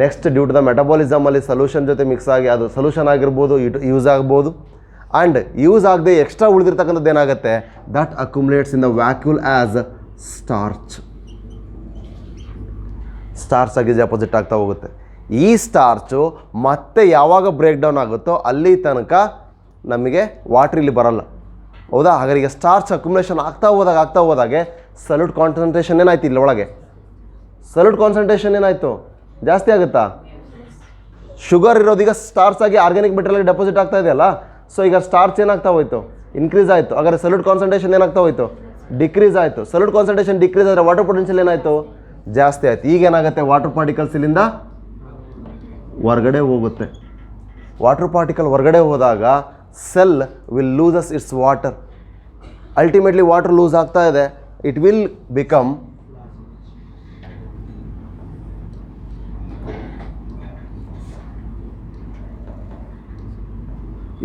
ನೆಕ್ಸ್ಟ್ ಡ್ಯೂ ಟು ದ ಮೆಟಬಾಲಿಸಮಲ್ಲಿ ಸೊಲ್ಯೂಷನ್ ಜೊತೆ ಮಿಕ್ಸ್ ಆಗಿ ಅದು ಸೊಲ್ಯೂಷನ್ ಆಗಿರ್ಬೋದು, ಯೂಸ್ ಆಗ್ಬೋದು. ಆ್ಯಂಡ್ ಯೂಸ್ ಆಗದೆ ಎಕ್ಸ್ಟ್ರಾ ಉಳಿದಿರ್ತಕ್ಕಂಥದ್ದು ಏನಾಗುತ್ತೆ? That accumulates in the vacuole as starch. Starch ಆಗಿ ಡೆಪಾಸಿಟ್ ಆಗ್ತಾ ಹೋಗುತ್ತೆ. ಈ ಸ್ಟಾರ್ಚು ಮತ್ತೆ ಯಾವಾಗ ಬ್ರೇಕ್ ಡೌನ್ ಆಗುತ್ತೋ ಅಲ್ಲಿ ತನಕ ನಮಗೆ ವಾಟ್ರ್ ಇಲ್ಲಿ ಬರಲ್ಲ. ಹೌದಾ? ಹಾಗಾದ್ರೆ ಈಗ ಸ್ಟಾರ್ಚ್ ಅಕ್ಯುಮುಲೇಷನ್ ಆಗ್ತಾ ಹೋದಾಗೆ ಸಲ್ಯೂಟ್ ಕಾನ್ಸಂಟ್ರೇಷನ್ ಏನಾಯ್ತು ಇಲ್ಲ ಒಳಗೆ, ಸಲ್ಯೂಟ್ ಕಾನ್ಸಂಟ್ರೇಷನ್ ಏನಾಯಿತು, ಜಾಸ್ತಿ ಆಗುತ್ತಾ? ಶುಗರ್ ಇರೋದೀಗ ಸ್ಟಾರ್ಚ್ ಆಗಿ ಆರ್ಗ್ಯಾನಿಕ್ ಮೆಟೀರಿಯಲ್ಗೆ ಡೆಪಾಸಿಟ್ ಆಗ್ತಾ ಇದೆಯಲ್ಲ, ಸೊ ಈಗ ಸ್ಟಾರ್ಚ್ ಏನಾಗ್ತಾ ಹೋಯ್ತು, ಇನ್ಕ್ರೀಸ್ ಆಯಿತು. ಹಾಗಾದ್ರೆ ಸಲ್ಯೂಟ್ ಕಾನ್ಸಂಟ್ರೇಷನ್ ಏನಾಗ್ತಾ ಹೋಯ್ತು, ಡಿಕ್ರೀಸ್ ಆಯಿತು. ಸಲ್ಯೂಟ್ ಕಾನ್ಸಂಟ್ರೇಷನ್ ಡಿಕ್ರೀಸ್ ಆದರೆ ವಾಟರ್ ಪೊಟೆನ್ಷಿಯಲ್ ಏನಾಯಿತು, ಜಾಸ್ತಿ ಆಯಿತು. ಈಗ ಏನಾಗುತ್ತೆ, ವಾಟರ್ ಪಾರ್ಟಿಕಲ್ಸ್ ಇಲ್ಲಿಂದ ಹೊರಗಡೆ ಹೋಗುತ್ತೆ. ವಾಟರ್ ಪಾರ್ಟಿಕಲ್ ಹೊರಗಡೆ ಹೋದಾಗ cell will loses its water. Ultimately water lose ಆಗ್ತಾ ಇದೆ, ಇಟ್ ವಿಲ್ ಬಿಕಮ್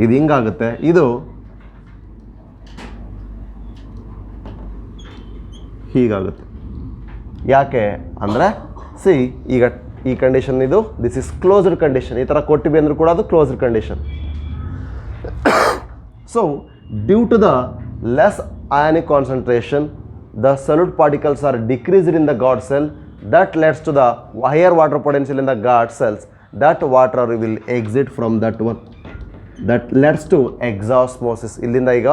ಇದು ಹಿಂಗಾಗುತ್ತೆ, ಇದು ಹೀಗಾಗುತ್ತೆ. ಯಾಕೆ ಅಂದರೆ ಸಿ ಈಗ ಈ ಕಂಡೀಷನ್ ಇದು ದಿಸ್ ಇಸ್ ಕ್ಲೋಸ್ಡ್ ಕಂಡೀಷನ್. ಈ ಥರ ಕೊಟ್ಟಿವಿ ಅಂದರೂ ಕೂಡ ಅದು closed condition. So due to the less ionic concentration the solute particles are decreased in the guard cell, that leads to the higher water potential in the guard cells. That water will exit from that one, that leads to exosmosis. ಇಲ್ಲಿಂದ ಈಗ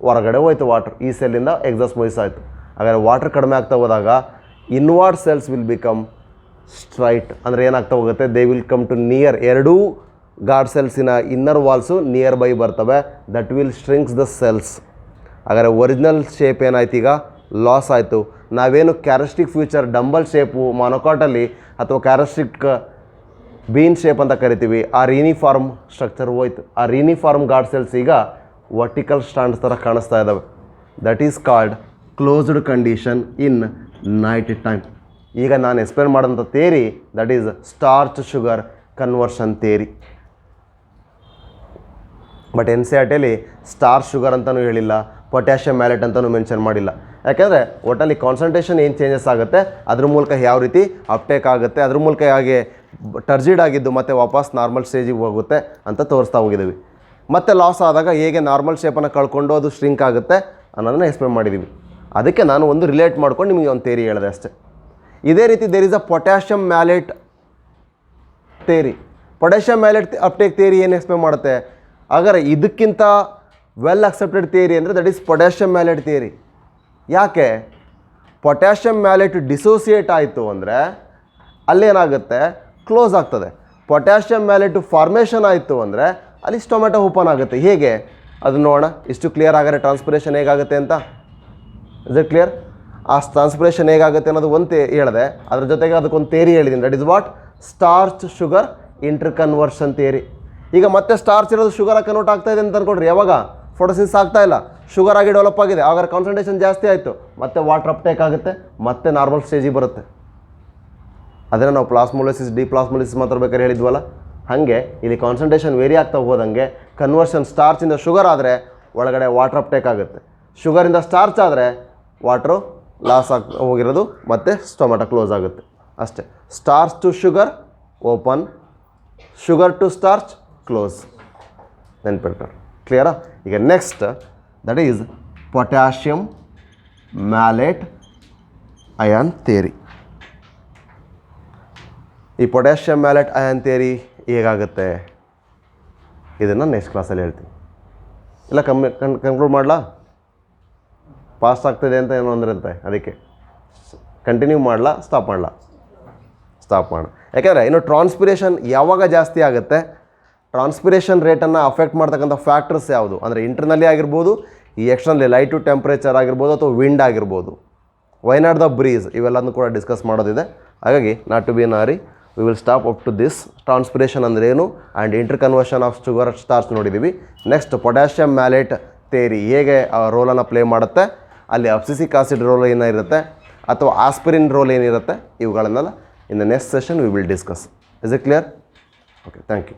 ಹೊರಗಡೆ ಹೋಯ್ತು water, ಈ ಸೆಲ್ಲಿಂದ ಎಕ್ಸಾಸ್ಮೋಸಿಸ್ ಆಯಿತು. ಹಾಗಾದರೆ water ಕಡಿಮೆ ಆಗ್ತಾ ಹೋದಾಗ inward cells will become straight. ಅಂದರೆ ಏನಾಗ್ತಾ ಹೋಗುತ್ತೆ, they will come to near, ಎರಡೂ ಗಾರ್ಡ್ ಸೆಲ್ಸಿನ ಇನ್ನರ್ ವಾಲ್ಸು ನಿಯರ್ ಬೈ ಬರ್ತವೆ. That will shrinks the cells. ಹಾಗಾದರೆ ಒರಿಜಿನಲ್ ಶೇಪ್ ಏನಾಯ್ತು, ಈಗ ಲಾಸ್ ಆಯಿತು. ನಾವೇನು ಕ್ಯಾರೆಸ್ಟಿಕ್ ಫ್ಯೂಚರ್ ಡಂಬಲ್ ಶೇಪು ಮೊನೊಕಾಟಲ್ಲಿ ಅಥವಾ ಕ್ಯಾರೆಸ್ಟಿಕ್ ಬೀನ್ ಶೇಪ್ ಅಂತ ಕರಿತೀವಿ, ಆ ಯೂನಿಫಾರ್ಮ್ ಸ್ಟ್ರಕ್ಚರ್ ಹೋಯ್ತು. ಆ ಯೂನಿಫಾರ್ಮ್ ಗಾರ್ಡ್ ಸೆಲ್ಸ್ ಈಗ ವರ್ಟಿಕಲ್ ಸ್ಟ್ಯಾಂಡ್ಸ್ ಥರ ಕಾಣಿಸ್ತಾ ಇದ್ದಾವೆ. That is called closed condition in night time. ಈಗ ನಾನು ಎಕ್ಸ್ಪ್ಲೇನ್ ಮಾಡೋಂಥ theory that is starch sugar conversion theory. But N C R ಟಿಯಲ್ಲಿ ಸ್ಟಾರ್ಚ್ ಶುಗರ್ ಅಂತಲೂ ಹೇಳಿಲ್ಲ, ಪೊಟ್ಯಾಷಿಯಮ್ ಮ್ಯಾಲೆಟ್ ಅಂತಲೂ ಮೆನ್ಷನ್ ಮಾಡಿಲ್ಲ. ಯಾಕೆಂದರೆ ಒಟ್ಟಲ್ಲಿ ಕಾನ್ಸಂಟ್ರೇಷನ್ ಏನು ಚೇಂಜಸ್ ಆಗುತ್ತೆ, ಅದ್ರ ಮೂಲಕ ಯಾವ ರೀತಿ ಅಪ್ಟೇಕ್ ಆಗುತ್ತೆ, ಅದ್ರ ಮೂಲಕ ಹಾಗೆ ಟರ್ಜಿಡ್ ಆಗಿದ್ದು ಮತ್ತು ವಾಪಸ್ ನಾರ್ಮಲ್ ಸ್ಟೇಜಿಗೆ ಹೋಗುತ್ತೆ ಅಂತ ತೋರಿಸ್ತಾ ಹೋಗಿದ್ದೀವಿ. ಮತ್ತು ಲಾಸ್ ಆದಾಗ ಹೇಗೆ ನಾರ್ಮಲ್ ಶೇಪನ್ನು ಕಳ್ಕೊಂಡು ಅದು ಶ್ರಿಂಕ್ ಆಗುತ್ತೆ ಅನ್ನೋದನ್ನು ಎಕ್ಸ್ಪ್ಲೇನ್ ಮಾಡಿದ್ದೀವಿ. ಅದಕ್ಕೆ ನಾನು ಒಂದು ರಿಲೇಟ್ ಮಾಡ್ಕೊಂಡು ನಿಮಗೆ ಒಂದು ಥಿಯರಿ ಹೇಳಿದೆ ಅಷ್ಟೇ. ಇದೇ ರೀತಿ there is a potassium malate theory. Potassium malate uptake theory ಏನು ಎಕ್ಸ್ಪ್ಲೇನ್ ಮಾಡುತ್ತೆ, ಹಾಗಾದ್ರೆ ಇದಕ್ಕಿಂತ ವೆಲ್ ಅಕ್ಸೆಪ್ಟೆಡ್ ಥಿಯರಿ ಅಂದರೆ that is potassium malate theory. ಯಾಕೆ? ಪೊಟ್ಯಾಷಿಯಮ್ ಮ್ಯಾಲೆಟ್ ಡಿಸೋಸಿಯೇಟ್ ಆಯಿತು ಅಂದರೆ ಅಲ್ಲೇನಾಗುತ್ತೆ, ಕ್ಲೋಸ್ ಆಗ್ತದೆ. ಪೊಟ್ಯಾಷಿಯಮ್ ಮ್ಯಾಲೆಟ್ ಫಾರ್ಮೇಷನ್ ಆಯಿತು ಅಂದರೆ ಅಲ್ಲಿ ಸ್ಟೊಮ್ಯಾಟೋ ಓಪನ್ ಆಗುತ್ತೆ. ಹೇಗೆ ಅದು ನೋಡೋಣ. ಇಷ್ಟು ಕ್ಲಿಯರ್ ಆಗಾರೆ ಟ್ರಾನ್ಸ್ಪಿರೇಷನ್ ಹೇಗಾಗುತ್ತೆ ಅಂತ. Is it clear? ಆ ಟ್ರಾನ್ಸ್ಪಿರೇಷನ್ ಹೇಗಾಗುತ್ತೆ ಅನ್ನೋದು ಒಂದು ಹೇಳಿದೆ, ಅದ್ರ ಜೊತೆಗೆ ಅದಕ್ಕೊಂದು ಥಿಯರಿ ಹೇಳಿದ್ದೀನಿ. That is what starch sugar inter conversion theory. ಈಗ ಮತ್ತೆ ಸ್ಟಾರ್ಚ್ ಇರೋದು ಶುಗರಾಗಿ ಕನ್ವರ್ಟ್ ಆಗ್ತಾ ಇದೆ ಅಂತ ಅಂದ್ಕೊಡ್ರಿ. ಯಾವಾಗ ಫೋಟೋಸಿನ್ಸ್ ಆಗ್ತಾ ಇಲ್ಲ, ಶುಗರ್ ಆಗಿ ಡೆವಲಪ್ ಆಗಿದೆ, ಆಗ ಕಾನ್ಸಂಟ್ರೇಷನ್ ಜಾಸ್ತಿ ಆಯಿತು, ಮತ್ತೆ ವಾಟರ್ ಅಪ್ಟೇಕ್ ಆಗುತ್ತೆ, ಮತ್ತೆ ನಾರ್ಮಲ್ ಸ್ಟೇಜಿಗೆ ಬರುತ್ತೆ. ಅದನ್ನು ನಾವು ಪ್ಲಾಸ್ಮೋಲಿಸಿಸ್ ಡಿಪ್ಲಾಸ್ಮೋಲಿಸಿಸ್ ಮಾತ್ರ ಬೇಕಾದ್ರೆ ಹೇಳಿದ್ವಲ್ಲ, ಹಾಗೆ ಇಲ್ಲಿ ಕಾನ್ಸಂಟ್ರೇಷನ್ ವೇರಿ ಆಗ್ತಾ ಹೋದಂಗೆ ಕನ್ವರ್ಷನ್ ಸ್ಟಾರ್ಚಿಂದ ಶುಗರ್ ಆದರೆ ಒಳಗಡೆ ವಾಟರ್ ಅಪ್ಟೇಕ್ ಆಗುತ್ತೆ, ಶುಗರಿಂದ ಸ್ಟಾರ್ಚ್ ಆದರೆ ವಾಟ್ರು ಲಾಸ್ ಆಗಿ ಹೋಗಿರೋದು ಮತ್ತು ಸ್ಟೊಮ್ಯಾಟೋ ಕ್ಲೋಸ್ ಆಗುತ್ತೆ ಅಷ್ಟೇ. Starch to sugar open, sugar to starch close. ನೆನ್ಪಿಡ್ತಾರೆ. ಕ್ಲಿಯರಾ? ಈಗ next that is potassium malate ion theory. ಈ ಪೊಟ್ಯಾಷಿಯಮ್ ಮ್ಯಾಲೆಟ್ ಅಯಾನ್ ಥಿಯರಿ ಹೇಗಾಗುತ್ತೆ ಇದನ್ನು ನೆಕ್ಸ್ಟ್ ಕ್ಲಾಸಲ್ಲಿ ಹೇಳ್ತೀನಿ. ಇಲ್ಲ ಕನ್ಕ್ಲೂಡ್ ಮಾಡಲಾ? ಪಾಸ್ಟ್ ಆಗ್ತದೆ ಅಂತ ಏನೋ ಅಂದ್ರಂತೆ, ಅದಕ್ಕೆ ಕಂಟಿನ್ಯೂ ಮಾಡಲಾ ಸ್ಟಾಪ್ ಮಾಡಲಾ? ಸ್ಟಾಪ್ ಮಾಡೋಣ. ಯಾಕೆಂದರೆ ಇನ್ನು ಟ್ರಾನ್ಸ್ಪಿರೇಷನ್ ಯಾವಾಗ ಜಾಸ್ತಿ ಆಗುತ್ತೆ, ಟ್ರಾನ್ಸ್ಪಿರೇಷನ್ ರೇಟನ್ನು ಅಫೆಕ್ಟ್ ಮಾಡ್ತಕ್ಕಂಥ ಫ್ಯಾಕ್ಟರ್ಸ್ ಯಾವುದು ಅಂದರೆ ಇಂಟರ್ನಲ್ಲಿ ಆಗಿರ್ಬೋದು, ಈ ಎಕ್ಸ್ಟರ್ನಲ್ಲಿ ಲೈಟ್ ಟು ಟೆಂಪ್ರೇಚರ್ ಆಗಿರ್ಬೋದು ಅಥವಾ ವಿಂಡ್ ಆಗಿರ್ಬೋದು, ವೈ ನಾಟ್ ದ ಬ್ರೀಸ್, ಇವೆಲ್ಲದನ್ನು ಕೂಡ ಡಿಸ್ಕಸ್ ಮಾಡೋದಿದೆ. ಹಾಗಾಗಿ not to be in hurry, we will stop up to this. Transpiration ಅಂದರೆ ಏನು and interconversion of sugar starch ನೋಡಿದ್ದೀವಿ. ನೆಕ್ಸ್ಟ್ ಪೊಟ್ಯಾಷಿಯಮ್ ಮ್ಯಾಲೆಟ್ ಥಿಯರಿ ಹೇಗೆ ರೋಲನ್ನು ಪ್ಲೇ ಮಾಡುತ್ತೆ, ಅಲ್ಲಿ ಅಬ್ಸಿಸಿಕ್ ಆಸಿಡ್ ರೋಲ್ ಏನಿರುತ್ತೆ ಅಥವಾ ಆಸ್ಪಿರಿನ್ ರೋಲ್ ಏನಿರುತ್ತೆ, ಇವುಗಳನ್ನೆಲ್ಲ in the next session we will discuss. Is it clear? Okay, thank you.